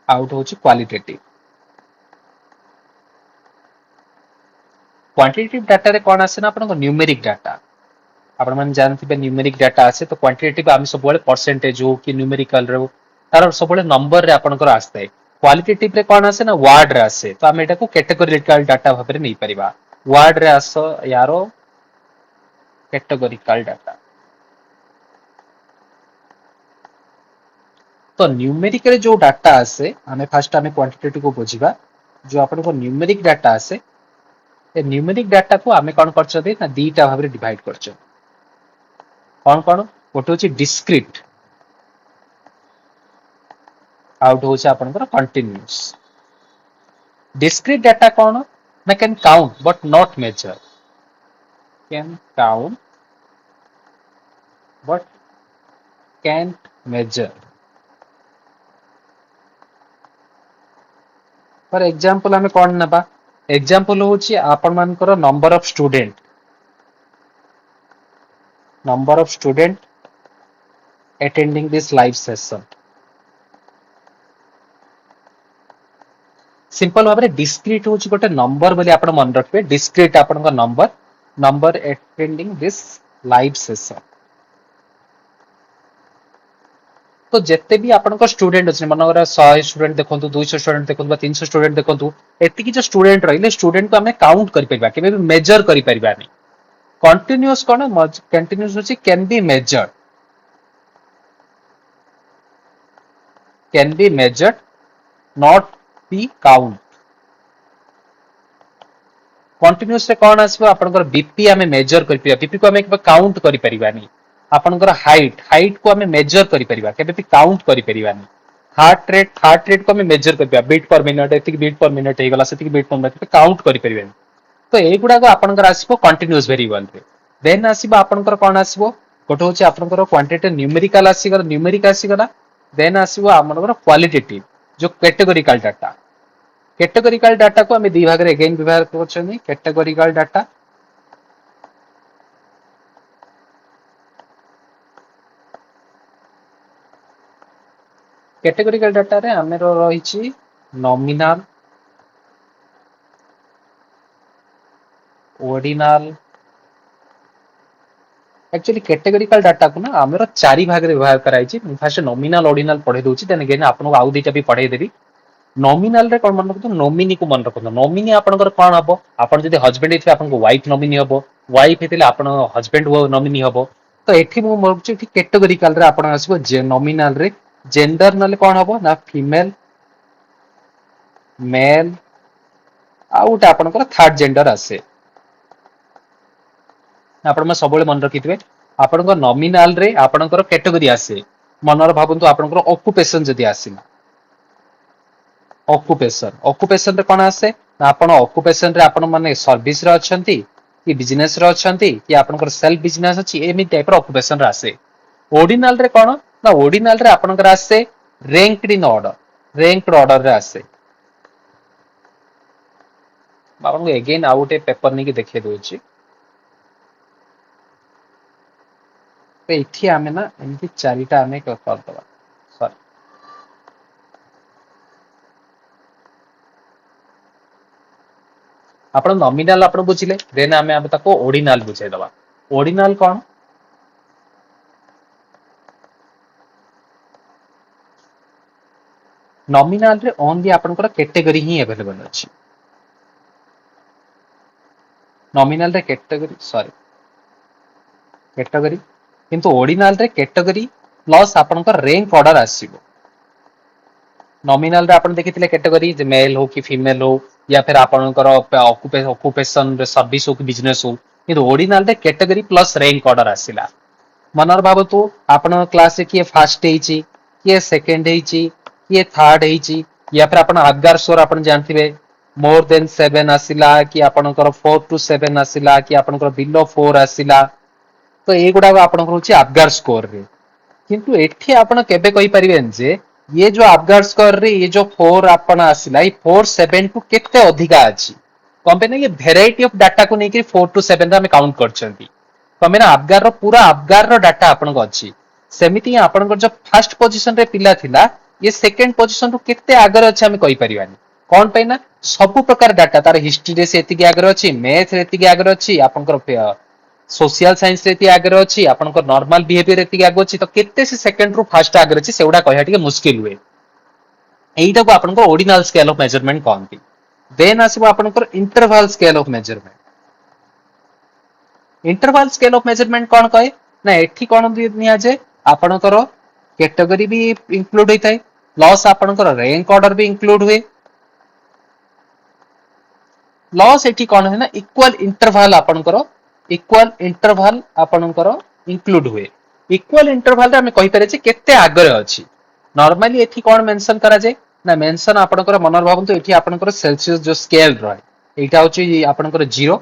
आउट होची क्वालिटेटिव क्वांटिटेटिव डाटा रे कोन आसे ना आपन को न्यूमेरिक डाटा आपण माने जानथिबे न्यूमेरिक डाटा आसे तो क्वांटिटेटिव आम सब बळे परसेंटेज हो कि न्यूमेरिकल रे तार सब बळे नंबर रे आपनकर आस्ते क्वालिटेटिव रे कोन आसे ना वर्ड रे आसे तो हम एटा को कैटेगोरिकल डाटा भाबरे नै परिबा वर्ड रे आस यारो कैटेगोरिकल डाटा तो न्यूमेरिकल जो डाटा आसे हमें फर्स्ट हमें क्वांटिटेटिव को बुझिबा जो आपन को न्यूमेरिक डाटा आसे ए न्यूमेरिक डाटा को हमें कोन करछथि ना दीटा भाबरे डिवाइड करछ कोन कोन गोटे होची डिस्क्रीट आउट होची आपनकर कंटीन्यूअस discrete data कौन ना can count but not measure can count but can't measure for example हमें कौन नबा example होची आपण मानकर number of student attending this live session simple भाबरे डिस्क्रीट होची गोटे नंबर बोली आपण मन रखबे डिस्क्रीट आपण का number attending this live session तो जिते भी आपण को स्टूडेंट अछि मनगर 100 स्टूडेंट देखंतु 200 स्टूडेंट देखंतु बा 300 स्टूडेंट देखंतु एति की जो स्टूडेंट रहिले स्टूडेंट को हमें काउंट करि परबा केबे भी मेजर करि परबा नै कंटीन्यूअस कोन कंटीन्यूअस होची can be measured not be count continuous रे कोन आसबो आपनकर बीपी हमें मेजर करि परबा बीपी को हमें काउंट करि परबा नै आपनकर हाइट को हमें मेजर करि परबा केबे भी काउंट करि परबा नै हार्ट रेट को हमें मेजर करबा बीट पर मिनिट एतिक बीट पर मिनिट हे गला सेतिक बीट पर मिनिट काउंट करि परबा नै तो ए गुडा को आपनकर आसीबो कंटीन्यूअस वेरिएबल रे देन आसीबो आपनकर कोन आसीबो गोटे होची आपनकर क्वांटिटेटिव न्यूमेरिक आसीगला देन आसीबो आपनकर क्वालिटेटिव जो कैटेगोरिकल डाटा को हमें दी भाग रे अगेन विभाग करछनी कैटेगोरिकल डाटा कैटेगोरिकल डाटा रे हमर रहिछि nominal ordinal actually categorical data को ना हमर चारि भाग रे व्यवहार कराई छि फर्स्ट नॉमिनल ऑर्डिनल पढे दोछि देन अगेन आपन को आउ दीटा भी पढे देबी नॉमिनल रे कोन मन रखतो नॉमिनी को मन रखतो नॉमिनी आपनकर कोन हबो आपन जदि हस्बैंड इथे आपन को वाइफ नॉमिनी हबो वाइफ हेतिले आपन हस्बैंड वो नॉमिनी हबो तो एठी मु मरछि कि कैटेगोरिकल रे आपन आसीबो जे नॉमिनल रे जेंडर नले कोन हबो ना फीमेल मेल आउट आपनकर थर्ड जेंडर आसे आपण म सबले मन रखितबे आपनकर नॉमिनल रे आपनकर कैटेगरी आसे मनर भाबंतु आपनकर ऑक्युपेशन जदि आसीना ऑक्युपेशन रे कोन आसे ना आपण ऑक्युपेशन रे आपण माने सर्विस रे अछंती कि बिजनेस रे अछंती कि आपनकर सेल्फ बिजनेस अछि एमी टाइप रो ऑक्युपेशन रे आसे ऑर्डिनल रे कोन ना ऑर्डिनल रे आपनकर आसे रैंक्ड ऑर्डर रे आसे आपन को अगेन आउट ए पेपर नै कि देखे दोछि तो इथि आमे ना एमती चारिटा आमे कर दबा सॉरी आपण नॉमिनल आपण बुझिले देन आमे अब ताको ऑर्डिनल बुझाई दबा ऑर्डिनल कोन नॉमिनल रे ओनली आपनकर कैटेगरी ही अवेलेबल अछि नॉमिनल रे कैटेगरी किंतु ऑर्डिनल रे कैटेगरी प्लस आपनकर रैंक ऑर्डर आसीबो नॉमिनल रे आपण देखिथिले कैटेगरी जे मेल हो कि फीमेल हो या फिर आपनकर ऑक्युपेशन रे सर्विस हो कि बिजनेस हो କିନ୍ତୁ ऑर्डिनल रे कैटेगरी प्लस रैंक ऑर्डर आसिला मनर भावतु आपण क्लास रे किए फास्ट हेची किए सेकंड हेची किए थर्ड हेची या फिर आपण अबगार स्कोर आपण जानथिबे मोर देन 7 आसिला कि आपणकर 4 टू 7 आसिला कि आपणकर बिलो 4 आसिला तो एगुडा आपणकर होची अबगार स्कोर रे किंतु एठी आपण केबे कहि परिबेन जे ये जो अबगार स्कोर रे ये जो 4 आपण आसिला ये 4 7 टू केते अधिका अछि कंपनी ये वेराइटी ऑफ डाटा को नेकी 4 टू 7 रे हम काउंट करछंती तमे ना अबगार रो पूरा अबगार रो डाटा आपण को अछि सेमिति आपण को जो फर्स्ट पोजीशन रे पिला थिला ये सेकंड पोजीशन रो केते आगर अछि हम कहि परिबानी कोन पे ना सब प्रकार डाटा तार हिस्ट्री रे से एतिके आगर अछि मैथ रे एतिके आगर अछि आपण को सोशल साइंस रे एति आगर अछि आपण को नॉर्मल बिहेवियर एतिके आगर अछि तो केते से सेकंड रो फर्स्ट आगर अछि सेउडा कहया टिके मुश्किल हुए एइटा को आपण को ऑर्डिनल स्केल ऑफ मेजरमेंट कहंती देन आसीबो आपण को interval scale of measurement interval scale of measurement कौन कहे ना एठी कौन निया जे आपणकर कैटेगरी भी इंक्लूड होता है प्लस आपणकर रैंक ऑर्डर भी इंक्लूड हुए प्लस एठी कौन है ना इक्वल इंटरवल आपणकर इंक्लूड हुए इक्वल इंटरवल रे हम कहि पारे जे केते आगरे अछि नॉर्मली एठी कौन मेंशन करा जाय ना मेंशन आपणकर मनर भाबंतु एठी आपणकर सेल्सियस जो स्केल रहे एटा होची आपणकर 0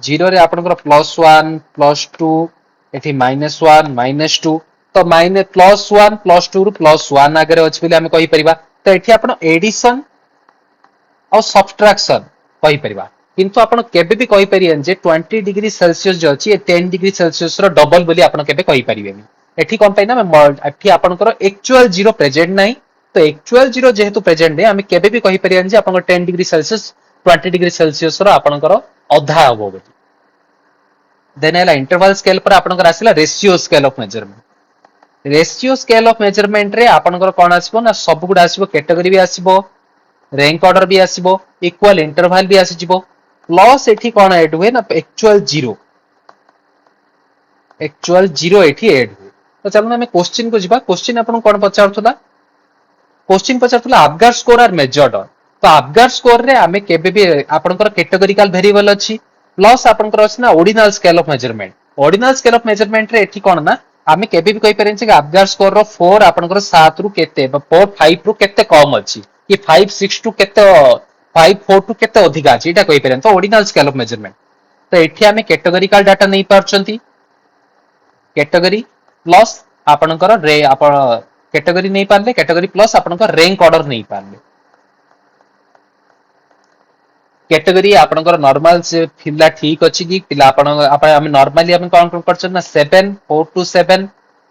जीरो रे आपनकर +1 +2 एठी -1 -2 तो माइने +1 +2 रु +1 आगे अछि बोली हम कहि परिबा तो एठी आपण एडिशन और सब्ट्रैक्शन कहि परिबा किंतु आपण केबे भी कहि परियन जे 20 डिग्री सेल्सियस जो अछि 10 डिग्री सेल्सियस रो डबल बोली आपण केबे कहि परिबेनी एठी कोन पय ना एठी आपनकर एक्चुअल जीरो प्रेजेंट नाही तो एक्चुअल जीरो जेहेतु प्रेजेंट नै हम केबे भी कहि परियन जे आपण 10 डिग्री सेल्सियस 20 डिग्री सेल्सियस रो आपनकर अधा हबो बोली देन है इंटरवल स्केल पर आपनकर आसिला ratio scale of measurement ratio scale of measurement रे आपनकर कोन आसीबो ना सब गुडा आसीबो कैटेगरी भी आसीबो रैंक ऑर्डर भी आसीबो इक्वल इंटरवल भी आसीबो प्लस एठी कोन ऐड हुए ना एक्चुअल जीरो एठी ऐड हुए तो चलो हमें क्वेश्चन को जिबा क्वेश्चन आपन कोन पचारथुला क्वेश्चन पचारथुला अबगार स्कोर आर मेजर्ड तो अबगार स्कोर रे हमें केबे भी आपनकर कैटेगोरिकल वेरिएबल अछि प्लस आपनकर अछि ना ऑर्डिनल स्केल ऑफ मेजरमेंट रे एठी कोन ना आमे केबे भी कहि परैन जे अबगार स्कोर रो 4 आपनकर 7 रु केते 4 5 रु केते कम अछि कि 5 6 टू केते 5 4 टू केते अधिक अछि एटा कहि परैन तो ऑर्डिनल स्केल ऑफ मेजरमेंट तो एठी आमे कैटेगोरिकल डाटा नै पारछंती कैटेगरी प्लस आपनकर रे आपण कैटेगरी नै पारले कैटेगरी प्लस आपनकर रैंक ऑर्डर नै पारले कैटेगरी आपनकर नॉर्मल से फिला ठीक अछि कि पिला आपण हम नॉर्मली हम काउंट करछन ना 7 4 टू 7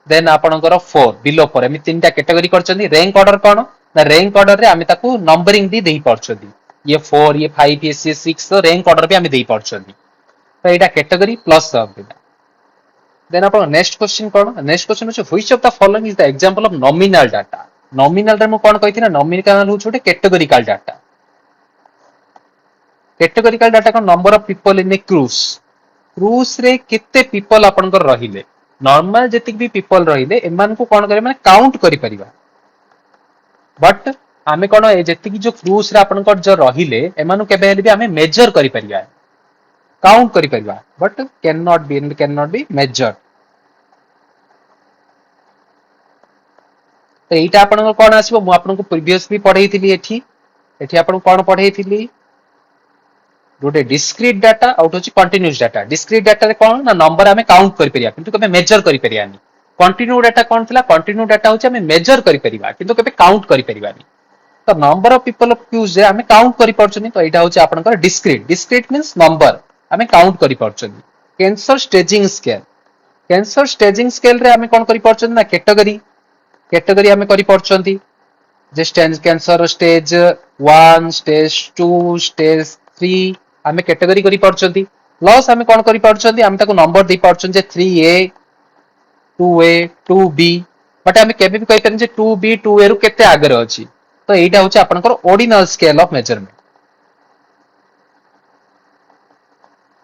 देन आपनकर 4 बिलो 4 एमि तीनटा कैटेगरी करछन रैंक ऑर्डर कोन ना रैंक ऑर्डर रे हम ताकू नंबरिंग भी देई परछन ये 4 ये 5 ये 6 तो रैंक ऑर्डर भी हम देई परछन तो एटा कैटेगरी प्लस सब दिला देन आपण नेक्स्ट क्वेश्चन कोन नेक्स्ट क्वेश्चन अछि which of the following is the example of nominal data nominal रे म कोन कहिथि ना नॉमिनल होछ छोटे कैटेगोरिकल डाटा कैटेगोरिकल डाटा का number of people in A cruise रे केते पीपल आपनकर रहिले नॉर्मल जेतिक भी पीपल रहिले एमान को कोन करे माने काउंट करि परिबा बट आमे कोन जेतिक जो क्रूज रे आपनकर जो रहिले एमानु केबे हेले भी आमे मेजर करि परिबा काउंट करि परिबा but can not be measure तो एटा आपनकर कोन आसीबो मु आपनको प्रीवियस भी पढैथिली एठी एठी आपन कोन पढैथिली गोटे डिस्क्रीट डाटा आउट होची कंटीन्यूअस डाटा डिस्क्रीट डाटा रे कोन ना नंबर हमें काउंट करि परिया किंतु कबे मेजर करि परियानी कंटीन्यू डाटा कोन थिला कंटीन्यू डाटा होची हमें मेजर करि परिबा किंतु कबे काउंट करि परिबानी तो number of people of queues रे हमें काउंट करि परछनी तो एटा होची आपनकर डिस्क्रीट मींस नंबर हमें काउंट करि परछनी कैंसर स्टेजिंग स्केल रे हमें कोन करि परछनी ना कैटेगरी हमें करि परछनी जे stage cancer stage 1 stage 2 stage 3 आमे कैटेगरी करि परछंती प्लस आमे कोन करि परछंती आमे ताको number they परछन J 3A 2A 2B but आमे केबे भी कहि परन जे 2B 2A रु केते आगर अछि तो एटा होची आपनकर ऑर्डिनल स्केल ऑफ मेजरमेंट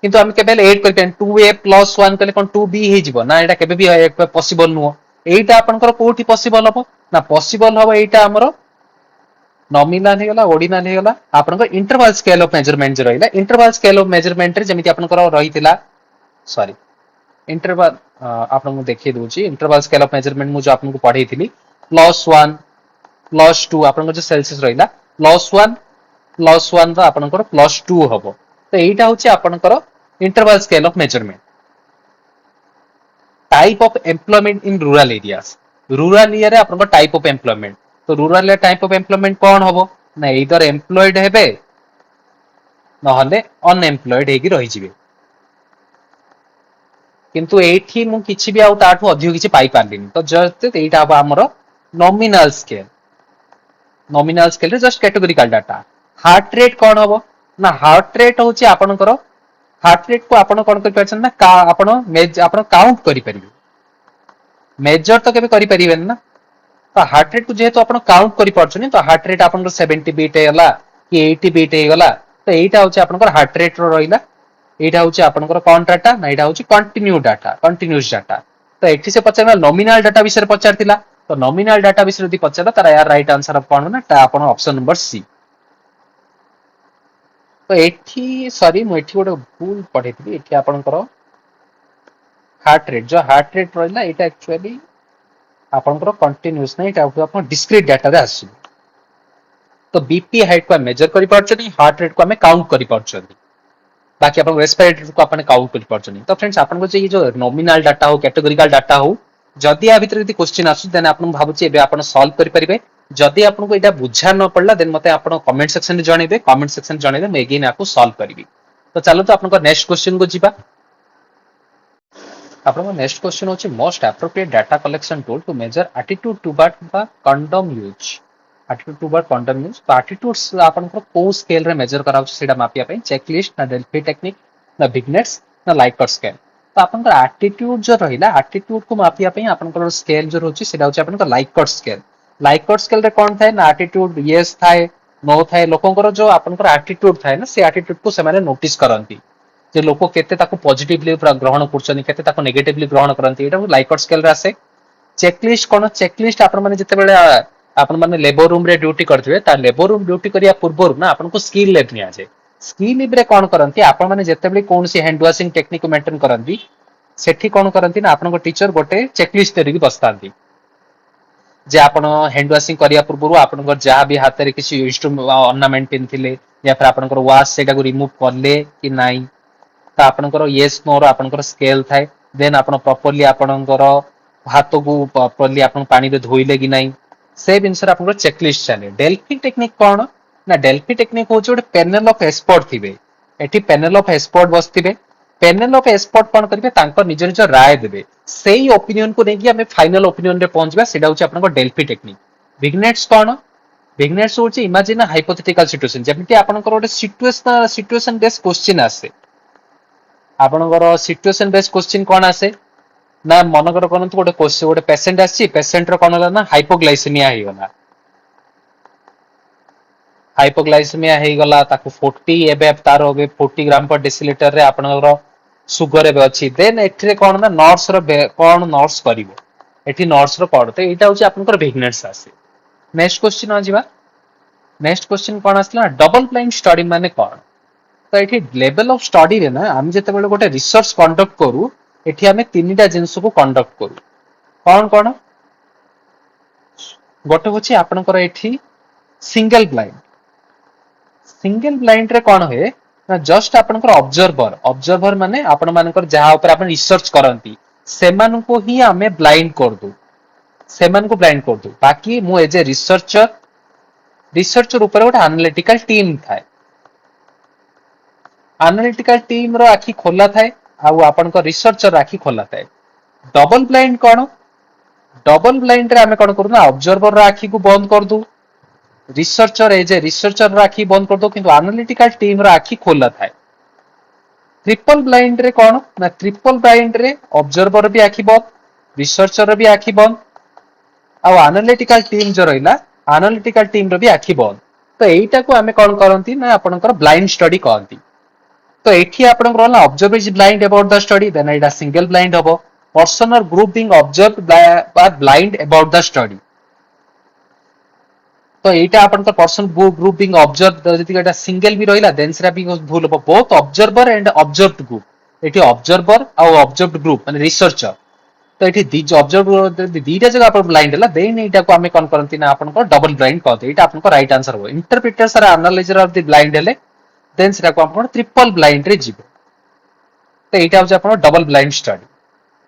किंतु आमे केबे 8 करि परन 2A + 1 कले कोन 2B हे जिवो ना एटा केबे भी पॉसिबल नुहो एटा आपनकर कोठी पॉसिबल हबो ना पॉसिबल हबो एटा हमरो नॉमिनल हेगला ऑर्डिनल हेगला आपनकर इंटरवल स्केल ऑफ मेजरमेंट जे रहिला इंटरवल स्केल ऑफ मेजरमेंट रे जेमिति आपनकर रहितिला सॉरी इंटरवल आपको देखिए दूची इंटरवल स्केल ऑफ मेजरमेंट मुझे आपको पढ़ई थी +1 +2 आपन जो सेल्सियस रहिला +1 आपनकर +2 हबो तो एटा होची आपनकर interval scale of measurement type of employment in rural area रे आपनकर टाइप ऑफ एम्प्लॉयमेंट तो रूरल टाइप ऑफ एम्प्लॉयमेंट कौन हबो ना इधर एम्प्लॉयड हेबे नहले अनएम्प्लॉयड हेगी रहि जिवे किंतु एठी मु किछि भी आउ ताठू अधिक किछि पाई पारलिनी तो जस्ट एटा हबो हमर नॉमिनल स्केल रे just categorical data heart rate कौन हबो ना हार्ट रेट होची आपनकर हार्ट रेट को आपण कौन कर परछन ना आपण काउंट करि परिबे मेजर तो केबे करि परिबेन ना तो हार्ट रेट को जेहेतु आपण काउंट करि परछनी तो हार्ट रेट आपण 70 बीट हेला कि 80 बीट हेगला तो एटा होची आपनकर हार्ट रेट रो रहिला एटा होची आपनकर कोन डाटा ना एटा होची कंटीन्यूअस डाटा तो एठी से पचारना नॉमिनल डाटा विषय पचारतिला तो नॉमिनल डाटा विषय यदि पचारला तार यार राइट आंसर ऑफ कोन ना ता आपण ऑप्शन नंबर सी तो एठी सॉरी मु एठी गोटे भूल पढेथि एठी आपनकर हार्ट रेट जो हार्ट रेट रहिला एटा एक्चुअली आपनकर कंटीन्यूअस नै एटा आपण डिस्क्रीट डाटा रे आसी तो बीपी हाइट को मेजर करि परछनी हार्ट रेट को हमें काउंट करि परछनी बाकी अपन रेस्पिरेटरी को अपन काउंट करि परछनी तो फ्रेंड्स आपन को जे जो नॉमिनल डाटा हो कैटेगोरिकल डाटा हो जदि आ भीतर यदि क्वेश्चन आसु देन आपन भाबुची एबे आपन सॉल्व करि परिबे जदि आपन को एटा बुझा न पड़ला देन मते आपन कमेंट सेक्शन रे जणेबे कमेंट सेक्शन जणेबे मैं अगेन आपको सॉल्व करिवि तो चलो तो आपन को नेक्स्ट क्वेश्चन को जिबा आपन को नेक्स्ट क्वेश्चन होची most appropriate data collection tool to measure attitude toward the condom use attitude toward condom use तो एटीट्यूड्स आपन को को स्केल रे मेजर कराउ सेटा मापिया पे चेकलिस्ट ना डेल्फी टेक्निक ना बिगनेट्स ना लाइकर्ट स्केल तो आपन को एटीट्यूड जो रहिला एटीट्यूड को मापिया पे आपन को स्केल जो होची सेटा होची आपन को लाइकर्ट स्केल रे कोन थाए ना एटीट्यूड यस थाए नो थाए लोकंकर जो आपन को एटीट्यूड थाए ना से एटीट्यूड को से माने नोटिस करंती जे लोक केते ताको पॉजिटिवली ग्रहण करछनी केते ताको नेगेटिवली ग्रहण करंती एटा लाइकर्ट स्केल रे आसे चेकलिस्ट कोन चेकलिस्ट आपन माने जते बेले आपन माने लेबर रूम रे ड्यूटी करथिबे ता लेबर रूम ड्यूटी करिया पूर्व ना आपन को स्किल लेब निया जे स्किल लिब रे कोन करंती आपन माने जते बेले कोन सी हैंड वाशिंग टेक्निक मेंटेन करंती सेठी कोन करंती ना आपन को टीचर गोटे चेकलिस्ट देरी बस्तांती जे आपण हैंड वाशिंग करिया पूर्व आपन को जहा भी हाथ रे किसी ऑर्नामेंट पिन थिले या फिर आपन को वाश सेटा को रिमूव करले कि नाही ता आपन को यस नो रो आपन को स्केल थाए देन आपन प्रॉपर्ली आपन को हाथ को प्रॉपर्ली आपन पानी रे धोइले कि नाही से बिनसर आपन को चेकलिस्ट चले डेल्फी टेक्निक कोन ना डेल्फी टेक्निक हो जो पैनल ऑफ एक्सपर्ट थिबे एठी पैनल ऑफ एक्सपर्ट बसथिबे पैनल ऑफ एक्सपर्ट कोन करिवे तांको निज निज राय देबे सेही ओपिनियन को नेकी हमें फाइनल ओपिनियन रे पहुंचबा सेटा होची आपन को डेल्फी टेक्निक बिगनेट्स कोन बिगनेट्स होची इमेजिन हाइपोथेटिकल सिचुएशन जेमिति आपन को सिचुएशन बेस्ड क्वेश्चन आसे आपन को सिचुएशन बेस्ड क्वेश्चन कोन आसे ना मन कर कोन गोटे क्वेश्चन गोटे पेशेंट आसी पेशेंट रो कोन होला ना हाइपोग्लाइसेमिया हे गला हाइपोग्लाइसेमिया हे गला ताको 40 एबे तार एबे 40 ग्राम पर डेसिलिटर रे आपन को सुगर एबे अछि देन एठरे कोन ना नर्स रो कोन नर्स करिवो एठी नर्स रो कोन तो एटा होची आपन को बिगनेट्स आसे नेक्स्ट क्वेश्चन आ जिबा नेक्स्ट क्वेश्चन कोन आसला डबल ब्लाइंड स्टडी माने कोन तो एठी लेवल ऑफ स्टडी रे ना हम जते बेले गोटे रिसर्च कंडक्ट करू एठी हमें तीनटा जिंस को कंडक्ट करू कोन कोन गोटे होची आपन को एठी सिंगल ब्लाइंड रे कोन होए ना जस्ट आपन को ऑब्जर्वर माने आपन मानकर जहा ऊपर आपन रिसर्च करंती सेमान को ही हमें ब्लाइंड कर दू सेमान को ब्लाइंड कर दू बाकी मु एज ए रिसर्चर ऊपर गोटे एनालिटिकल टीम थाए एनालिटिकल टीम रो आखि खोला थाए आ आपन को रिसर्चर आखि खोला थाए डबल ब्लाइंड कोन डबल ब्लाइंड रे हमें कोन करू ना ऑब्जर्वर रो आखि को बंद कर दू रिसर्चर एज ए रिसर्चर रो आखि बंद कर दो किंतु एनालिटिकल टीम रो आखि खोला थाए ट्रिपल ब्लाइंड रे कोन ना ट्रिपल ब्लाइंड रे ऑब्जर्वर भी आखि बंद रिसर्चर भी आखि बंद आ एनालिटिकल टीम जो रहिला एनालिटिकल टीम रो भी आखि बंद तो एटा को हमें कोन करंती ना आपनकर ब्लाइंड स्टडी कहंती तो एठी आपनकर होला observer is blind about the study then एटा सिंगल ब्लाइंड हबो person or group being observed by blind about the study तो एटा आपनकर पर्सन ग्रुप बीइंग ऑब्जर्व जति एटा सिंगल भी रहिला देन सेरा भी भूल हबो both observer and observed group एठी ऑब्जर्वर और ऑब्जर्व्ड ग्रुप माने रिसर्चर तो एठी दी ऑब्जर्वर दीटा जगह आपण ब्लाइंड हला देन एटा को हमें कोन करंती ना आपण को डबल ब्लाइंड कहते एटा आपण को राइट आंसर हो interpreter sir analyser of the blind हेले देन सेटा को आपण ट्रिपल ब्लाइंड रे जिवे तो एटा हो आपण डबल ब्लाइंड स्टडी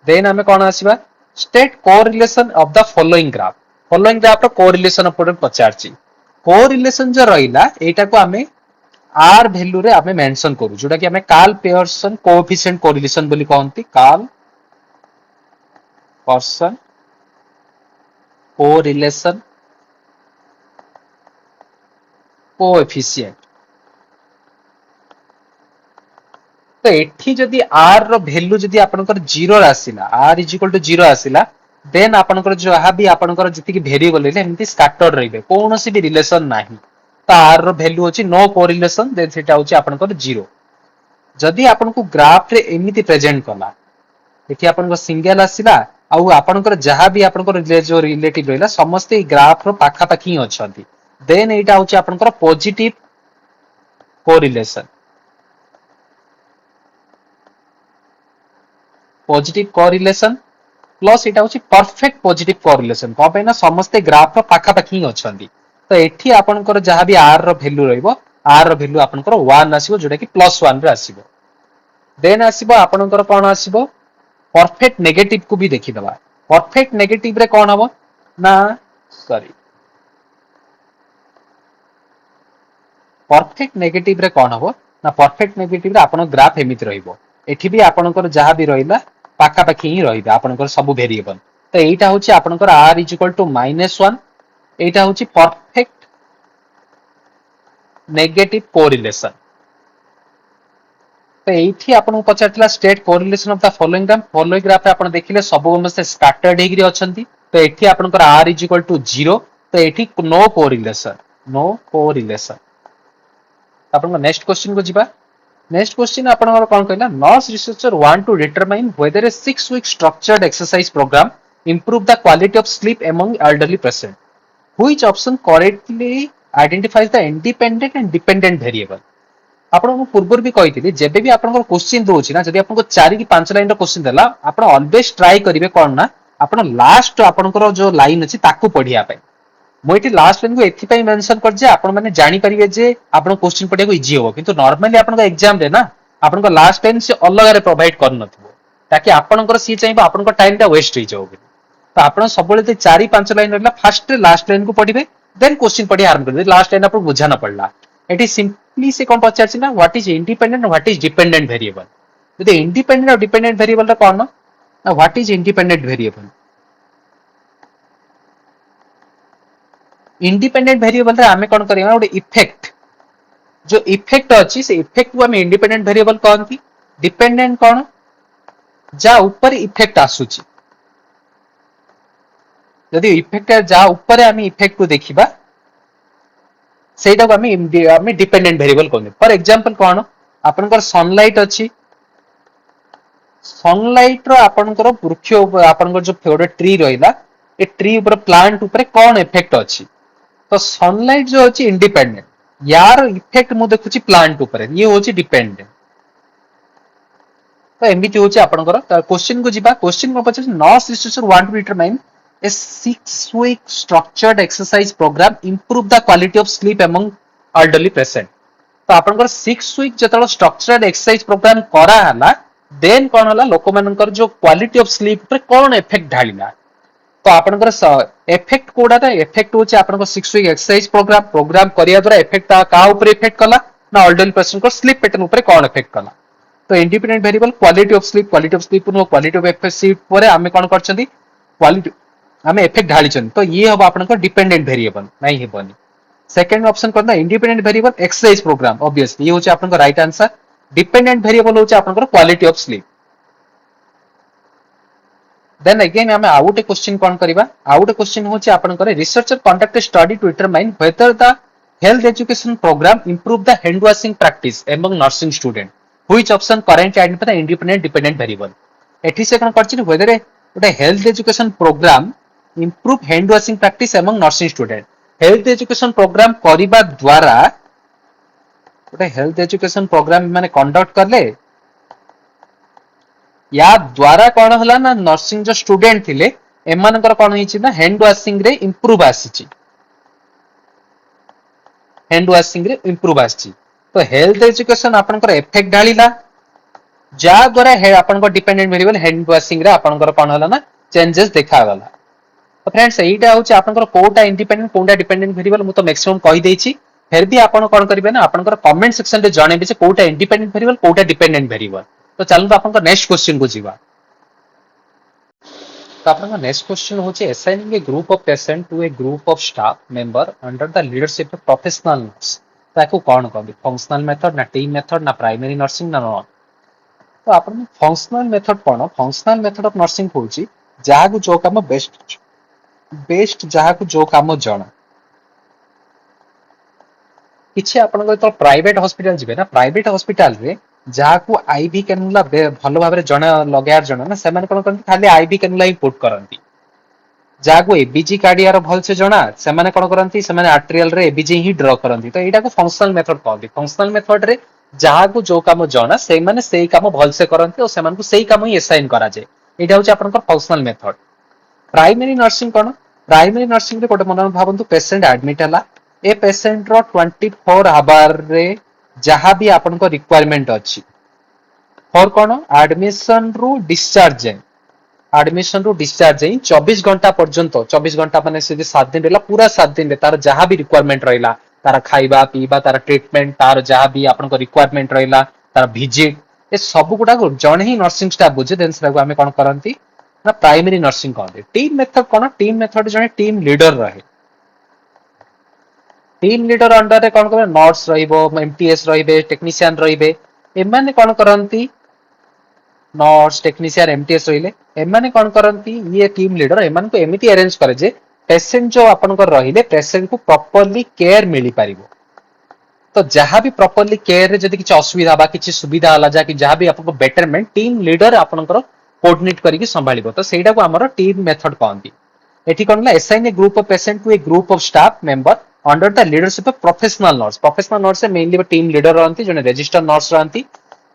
देन हमें कोन आसीबा state correlation of the following graph rho correlation अपन पचारची कोरिलेशन जो रहिला एटा को हमें आर वैल्यू रे हमें मेंशन करू जोटा कि हमें कार्ल पियर्सन कोएफिशिएंट कोरिलेशन बोली कहंती कार्ल पर्सन कोरिलेशन कोएफिशिएंट तो एठी जदि आर रो वैल्यू जदि आपनकर 0 आसिला आर इज इक्वल टू 0 आसिला देन आपनकर जो भी आपनकर जति कि वेरिएबल ले एमती स्कैटर्ड रहिबे कोनोसी भी रिलेशन नाही तो आर रो वैल्यू होची नो कोरिलेशन देन सेटा होची आपनकर 0 जदि आपनको ग्राफ रे एमिति प्रेजेंट कला एठी आपनको सिंगल आसिला आउ आपनकर जहां भी आपनकर जो रिलेटिव रहला समस्त ई ग्राफ रो पाखा पाखी अछंती देन एटा होची आपनकर positive correlation positive correlation plus iota होची परफेक्ट पॉजिटिव कोरिलेशन को पे ना समस्त ग्राफ रो पाखा पाखी अछंती तो एठी आपनकर जहां भी आर रो वैल्यू रहइबो आर रो वैल्यू आपनकर 1 आसीबो जोटा कि +1 रे आसीबो देन आसीबो आपनकर कोन आसीबो परफेक्ट नेगेटिव को भी देखि दबा परफेक्ट नेगेटिव रे कोन हबो ना सॉरी परफेक्ट नेगेटिव रे कोन हबो ना परफेक्ट नेगेटिव रे आपन ग्राफ एमिति रहइबो एठी भी आपनकर जहां भी रहिला पाखा पाखी ही रहिबे आपनकर सब वेरिएबल तो एटा होची आपनकर r -1 एटा होची परफेक्ट नेगेटिव कोरिलेशन तो एठी आपन पचारतला state correlation of the following graph आपन देखिले सब मस्त स्कैटर्ड हेगरी अछंती तो एठी आपनकर r 0 तो एठी नो कोरिलेशन आपन नेक्स्ट क्वेश्चन को जिबा नेक्स्ट क्वेश्चन आपन कोन कहला nurse researcher want to determine whether a 6 week structured exercise program improve the quality of sleep among elderly patient which option correctly identifies the independent and dependent variable आपन पूर्व भी कही जेबे भी आपन क्वेश्चन दोछि ना जदि आपन 4 कि 5 लाइन रो क्वेश्चन देला आपन ऑलवेज ट्राई करिवे कोन ना आपन लास्ट आपन जो लाइन अछि ताकू पढिया पे मो एठी लास्ट लाइन को एथि पई मेंशन कर जे आपन माने जानि परिवे जे आपन क्वेश्चन पढिया को इजी हो किंतु नॉर्मली आपन एग्जाम रे ना आपन लास्ट लाइन से अलग रे प्रोवाइड कर नथिबो ताकि आपन सी चाहिबा आपन टाइम टा वेस्ट हो जाओ तो आपन सबले 4 5 लाइन रहला फर्स्ट लास्ट लाइन को पढिबे देन क्वेश्चन पढिया आरंभ कर लास्ट लाइन आपन बुझा न पड़ला एठी सिंपली से कोन पचारछि ना what is independent what is dependent variable यदि इंडिपेंडेंट और डिपेंडेंट वेरिएबल रा कोन ना what is independent variable independent variable रे हमें कोन करिया ओडे इफेक्ट जो इफेक्ट अछि से इफेक्ट को हमें इंडिपेंडेंट वेरिएबल कहंती डिपेंडेंट कोन जा ऊपर इफेक्ट आसुची यदि इफेक्ट जा ऊपर हमें इफेक्ट को देखिबा सेटा को हमें डिपेंडेंट वेरिएबल कहंती फॉर एग्जांपल कोन आपनकर सनलाइट अछि सनलाइट रो आपनकर वृक्ष आपनकर जो फेवरेट ट्री रहिला ए ट्री ऊपर प्लांट ऊपर कोन इफेक्ट अछि तो सनलाइट जो होची इंडिपेंडेंट यार इफेक्ट मु देखुची प्लांट ऊपर ये होची डिपेंडेंट तो एमिति होची आपनकर क्वेश्चन को जिबा क्वेश्चन को पछ nurse researcher want to determine a 6 week structured exercise program improve the quality of sleep among elderly patient तो आपनकर 6 वीक जतलो स्ट्रक्चर्ड एक्सरसाइज प्रोग्राम करा हला देन कोन हला लोक मानकर जो क्वालिटी ऑफ स्लीप पर कोन इफेक्ट ढालिला तो आपनकर इफेक्ट कोडा था इफेक्ट होची आपनकर 6 वीक एक्सरसाइज प्रोग्राम करिया द्वारा इफेक्ट का ऊपर इफेक्ट कला ना एल्डरली पेशेंट को स्लीप पैटर्न ऊपर कोन इफेक्ट कला तो independent variable quality of sleep no quality of exercise पर हमें कोन करचंदी क्वालिटी हमें इफेक्ट ढाली छन तो ये हम आपनकर डिपेंडेंट वेरिएबल नहीं हेबनी सेकंड ऑप्शन करना independent variable exercise program obviously ये होची आपनकर राइट आंसर डिपेंडेंट वेरिएबल होची आपनकर quality of sleep then again हमें आउट ए क्वेश्चन कोन करबा आउट ए क्वेश्चन होची आपनकर researcher conduct study to determine whether the health education program improve the hand washing practice among nursing student which option current identify the independent dependent variable एठी से कोन करछि whether ओटा health education program improve hand washing practice among nursing student health education program करिबा द्वारा ओटा health education program माने conduct करले या द्वारा कौन हला ना नर्सिंग जो स्टूडेंट थिले एमानकर कौन होइछि ना हैंड वाशिंग रे इंप्रूव आसीछि हैंड वाशिंग रे इंप्रूव आसीछि तो हेल्थ एजुकेशन आपनकर इफेक्ट ढालिला जा द्वारा आपनकर डिपेंडेंट वेरिएबल हैंड वाशिंग रे आपनकर कौन हला ना चेंजेस देखा गला तो फ्रेंड्स एटा होछि आपनकर कोटा इंडिपेंडेंट कोटा डिपेंडेंट वेरिएबल मु तो मैक्सिमम कहि देछि फिर भी आपण कौन करिवे ना आपनकर कमेंट सेक्शन रे जणेबे जे कोटा इंडिपेंडेंट वेरिएबल कोटा डिपेंडेंट वेरिएबल तो चलु आपनकर नेक्स्ट क्वेश्चन को जीवा तो आपका नेक्स्ट क्वेश्चन होची assigning a group of patient to a group of staff member under the leadership of professional nurse ताको कौन कहबे फंक्शनल मेथड ना टीम मेथड ना प्राइमरी नर्सिंग ना नॉन तो आपण फंक्शनल मेथड कोन फंक्शनल मेथड ऑफ नर्सिंग होची जहा को जो काम बेस्ट बेस्ट जहा को जो काम जणा किछि आपण तो प्राइवेट हॉस्पिटल जिबे ना प्राइवेट हॉस्पिटल रे जाहाकू आईवी कैनुला भलो भाबरे जण लगार जण ना सेमान कोन करନ୍ତି खाली आईवी कैनुला ही पुट करନ୍ତି जाहाकू एबीजी कार्डियार भल से जणा सेमाने कोन करନ୍ତି सेमाने आर्टेरियल रे एबीजी ही ड्रॉ करନ୍ତି तो एटा को फंक्शनल मेथड कहନ୍ତି फंक्शनल मेथड रे जाहाकू जो काम जणा सेमाने सेही काम भल से करନ୍ତି और सेमान को सेही काम ही असाइन करा जाय एटा होची आपनकर फंक्शनल मेथड प्राइमरी नर्सिंग कोन प्राइमरी नर्सिंग रे कोटे मन भाबंतु पेशेंट एडमिट हला ए पेशेंट रो 24 आवर रे जहां भी आपनको रिक्वायरमेंट अछि फॉर कोन एडमिशन रु डिस्चार्ज जाय एडमिशन रु डिस्चार्ज जाय 24 घंटा पर्यंत 24 घंटा माने से 7 दिन रहला पूरा 7 दिन रे तार जहां भी रिक्वायरमेंट रहला तार खाइबा पीबा तार ट्रीटमेंट तार जहां भी आपनको रिक्वायरमेंट रहला तार विजिट ए सब गुडा को जण ही नर्सिंग स्टाफ बुझे देन से हमें कोन करंती ना प्राइमरी नर्सिंग कहते टीम मेथड कोन टीम मेथड जने टीम लीडर रहे टीम लीडर अंडर रे कोन करे नर्स रहिबो एमटीएस रहिबे टेक्नीशियन रहिबे एमाने कोन करंती नर्स टेक्नीशियन एमटीएस रहिले एमाने कोन करंती ये टीम लीडर एमान को एमिति अरेंज करे जे पेशेंट जो आपन को रहिले पेशेंट को प्रॉपर्ली केयर मिली पारिबो तो जहां भी प्रॉपर्ली केयर रे जदी किछ असुविधा बा किछ सुविधा हला जा कि जहां भी आपन को बेटरमेंट टीम लीडर आपन को कोऑर्डिनेट करिके संभालिबो तो सेटा को हमर टीम मेथड कहंती एठी कोन ला assign a group of patient to a group of staff member under the leadership of professional nurse mainly team leader रहंती जने रजिस्टर नर्स रहंती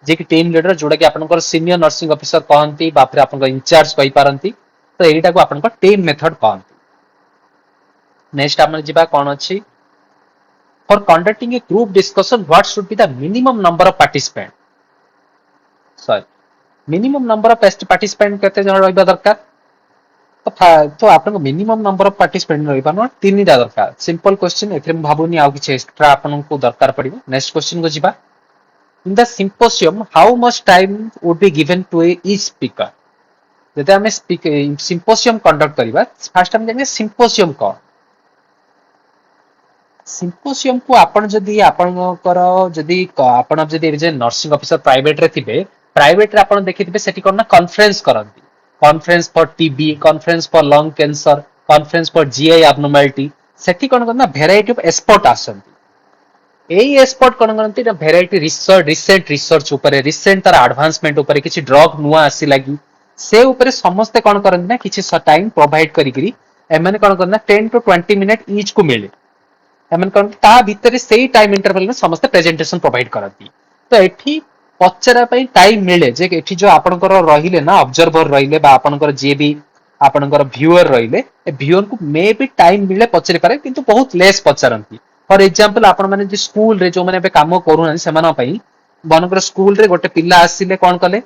जे कि टीम लीडर जोडा कि आपनकर सीनियर नर्सिंग ऑफिसर कहंती बा फिर आपनकर इंचार्ज कहि पारंती तो एटा को आपनकर टीम मेथड कहंती नेक्स्ट आपन जिबा कोन अछि for conducting A group discussion what should be the minimum number of participant sorry minimum number of participant केते जण रहबा दरकार तो आपन मिनिमम नंबर ऑफ पार्टिसिपेंट रही पानो तीनटा दरकार सिंपल क्वेश्चन एथरे भाबुनी आ किछ एक्स्ट्रा आपन को दरकार पड़िबो नेक्स्ट क्वेश्चन को जिबा in the symposium how much time would be given to each speaker जदि हमें सिम्पोसियम कंडक्ट करबा फर्स्ट हम जाने सिम्पोसियम को सिम्पोसियम को आपन जदि आपनकर जदि आपन जदि जे नर्सिंग ऑफिसर प्राइवेट रे थिबे प्राइवेट रे आपन देखिथिबे सेठी कोन ना कॉन्फ्रेंस करंती conference for TB conference for lung cancer conference for GI abnormality सेठी कोन करना वैरायटी ऑफ एक्सपर्ट आसंती एई एक्सपर्ट कोन करंती ना वैरायटी रिसर्च रिसेंट रिसर्च ऊपर रिसेंट तार एडवांसमेंट ऊपर किछि ड्रग नुआ आसी लागी से ऊपर समस्त कोन करंती ना किछि टाइम प्रोवाइड करी करी एमने कोन करना 10 टू 20 मिनिट ईच को मिले एमन कोन ता भीतर सेही टाइम इंटरवल में समस्त प्रेजेंटेशन प्रोवाइड करंती तो एठी पचरा पई टाइम मिले जे एठी जो आपनकर रहिले ना ऑब्जर्वर रहिले बा आपनकर जे भी आपनकर व्यूअर रहिले ए व्यूअर को मे भी टाइम मिले पचरे पारे किंतु बहुत लेस पचरंती फॉर एग्जांपल आपन माने जे स्कूल रे जो माने बे काम करू ना सेमाना पई बनकर स्कूल रे गोटे पिल्ला आसीले कोन कले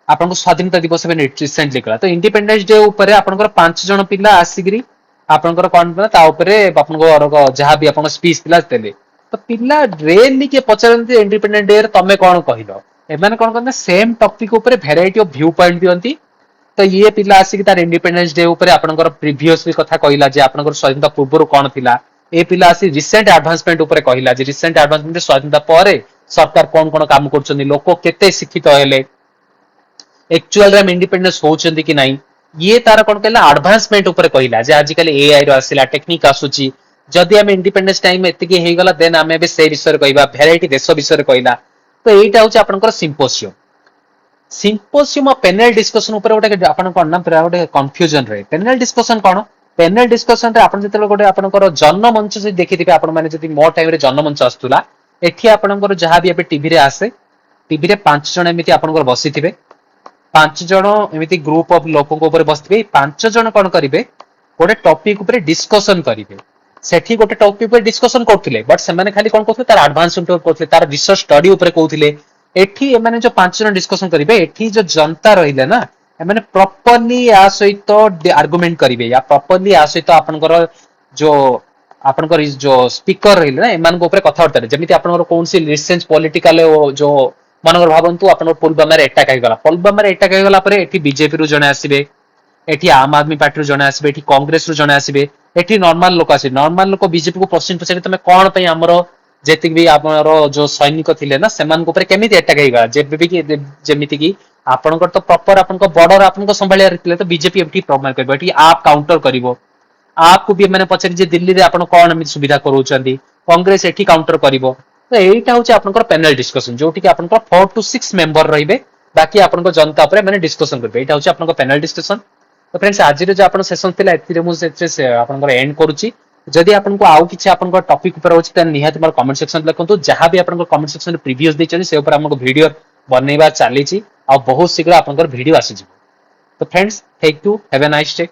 आपन को स्वाधीनता दिवस में रिसेंटली कला तो इंडिपेंडेंस डे ऊपर आपनकर 5 जण पिल्ला आसीगिरी आपनकर कोन ता ऊपर आपनकर जहां भी आपन स्पीच पिला देले तो पिला रेली के पचरंती इंडिपेंडेंट डे रे तमे कोन कहिलो एमाने कोन करना सेम टॉपिक ऊपर वैरायटी ऑफ व्यू पॉइंट दियंती तो ये पिला आसी कि तार इंडिपेंडेंस डे ऊपर आपनकर प्रीवियसली कथा कहिला जे आपनकर स्वाधीनता पूर्व कोन थिला ए पिला आसी रिसेंट एडवांसमेंट ऊपर कहिला जे रिसेंट एडवांसमेंट स्वाधीनता परे सरकार कोन कोन काम करछन्ती लोक केते शिक्षित हेले एक्चुअल रे हम इंडिपेंडेंस होचंती कि नाही ये तार कोन कहला एडवांसमेंट ऊपर कहिला जे आजिकल एआई रो आसिला टेक्निक आसुची जदि हम इंडिपेंडेंस टाइम एतिकी हे गला देन हमें बे से विषय कहबा वैरायटी देश विषय कहला तो एटा होची आपनकर सिम्पोसियम सिम्पोसियम और पैनल डिस्कशन ऊपर गोटे आपन कोन ना पूरा गोटे कंफ्यूजन रहे पैनल डिस्कशन कोन पैनल डिस्कशन रे आपन जते गोटे आपनकर जनमंच से देखिथिबे आपन माने जति मो टाइम रे जनमंच आस्तुला एठी आपनकर जहां भी एबे टीवी रे आसे टीवी रे 5 जण एमिति आपनकर बसिथिबे ପାଞ୍ଚ ଜଣ ଏମିତି ଗ୍ରୁପ ଅଫ ଲୋକଙ୍କ ଉପରେ ବସିଥିବେ, 5 ଜଣ କଣ କରିବେ ଗୋଟେ ଟପିକ ଉପରେ ଡିସ୍କସନ କରିବେ। ସେଠି ଗୋଟେ ଟପିକ ଉପରେ ଡିସ୍କସନ କରୁଥିଲେ, ବଟ ସେମାନେ ଖାଲି କଣ କରୁଥିଲେ ତାର ଆଡଭାନ୍ସ କରୁଥିଲେ, ତାର ରିସର୍ଚ୍ଚ ଷ୍ଟଡି ଉପରେ କହୁଥିଲେ। ଏଠି ଏମାନେ ଯୋଉ 5 ଜଣ ଡିସ୍କସନ କରିବେ, ଏଠି ଯୋଉ ଜନତା ରହିଲେ ନା, ଏମାନେ ପ୍ରପରଲି ୟା ସହିତ ଆର୍ଗୁମେଣ୍ଟ କରିବେ, ୟା ପ୍ରପରଲି ୟା ସହିତ ଆପଣଙ୍କର ଯୋଉ ଆପଣଙ୍କର ଯୋଉ ସ୍ପିକର ରହିଲେ ନା, ଏମାନଙ୍କ ଉପରେ କଥାବାର୍ତ୍ତା, ଯେମିତି ଆପଣଙ୍କର କୌଣସି ରିସେଣ୍ଟ ପଲିଟିକାଲ ଯୋଉ ମନେକର ଭାବନ୍ତୁ ଆପଣଙ୍କର ପୁଲବାମାରେ ଆଟାକ ହେଇଗଲା, ପୁଲବାମାରେ ଆଟାକ ହେଇଗଲା ପରେ ଏଠି ବିଜେପିରୁ ଜଣେ ଆସିବେ, ଏଠି ଆମ୍ ଆଦମୀ ପାର୍ଟିରୁ ଜଣେ ଆସିବେ, ଏଠି କଂଗ୍ରେସରୁ ଜଣେ ଆସିବେ, ଏଠି ନର୍ମାଲ ଲୋକ ଆସିବେ। ନର୍ମାଲ ଲୋକ ବିଜେପିକୁ କୋଶ୍ଚିନ୍ ପଚାରିବେ ତମେ କଣ ପାଇଁ ଆମର ଯେତିକି ବି ଆମର ଯୋଉ ସୈନିକ ଥିଲେ ନା ସେମାନଙ୍କ ଉପରେ କେମିତି ଆଟାକ ହେଇଗଲା, ଯେମିତି କି ଆପଣଙ୍କର ତ ପ୍ରପର ଆପଣଙ୍କ ବର୍ଡର ଆପଣଙ୍କ ସମ୍ଭାଳିବାର ଥିଲେ, ତ ବିଜେପି ଏଠି ପ୍ରମାଣ କରିବ, ଏଠି ଆପ୍ କାଉଣ୍ଟର କରିବ। ଆପକୁ ବି ଏମାନେ ପଚାରି ଯେ ଦିଲ୍ଲୀରେ ଆପଣ କଣ ଏମିତି ସୁବିଧା କରାଉଛନ୍ତି, କଂଗ୍ରେସ ଏଠି କାଉଣ୍ଟର କରିବ। ତ ଏଇଟା ହଉଛି ଆପଣଙ୍କର ପ୍ୟାନେଲ ଡିସ୍କସନ, ଯୋଉଠି କି ଆପଣଙ୍କର 4 to 6 ମେମ୍ବର ରହିବେ, ବାକି ଆପଣଙ୍କ ଜନତା ଉପରେ ମାନେ ଡିସ୍କସନ କରିବେ। ଏଇଟା ହଉଛି ଆପଣଙ୍କ ପ୍ୟାନେଲ ଡିସ୍କସନ। ତ ଫ୍ରେଣ୍ଡସ୍ ଆଜିର ଯୋଉ ଆପଣ ସେସନ ଥିଲା, ଏଥିରେ ମୁଁ ଆପଣଙ୍କର ଏଣ୍ଡ କରୁଛି। ଯଦି ଆପଣଙ୍କୁ ଆଉ କିଛି ଆପଣଙ୍କ ଟପିକ ଉପରେ ଅଛି, ତାହେଲେ ନିହାତି ମୋର କମେଣ୍ଟ ସେକ୍ସନ ଲେଖନ୍ତୁ। ଯାହା ବି ଆପଣଙ୍କ କମେଣ୍ଟ ସେକ୍ସନରେ ପ୍ରିଭିୟସ ଦେଇଛନ୍ତି, ସେ ଉପରେ ଆମକୁ ଭିଡିଓ ବନେଇବା ଚାଲିଛି, ଆଉ ବହୁତ ଶୀଘ୍ର ଆପଣଙ୍କର ଭିଡିଓ ଆସିଯିବ। ତ friends, thank you, have a nice day.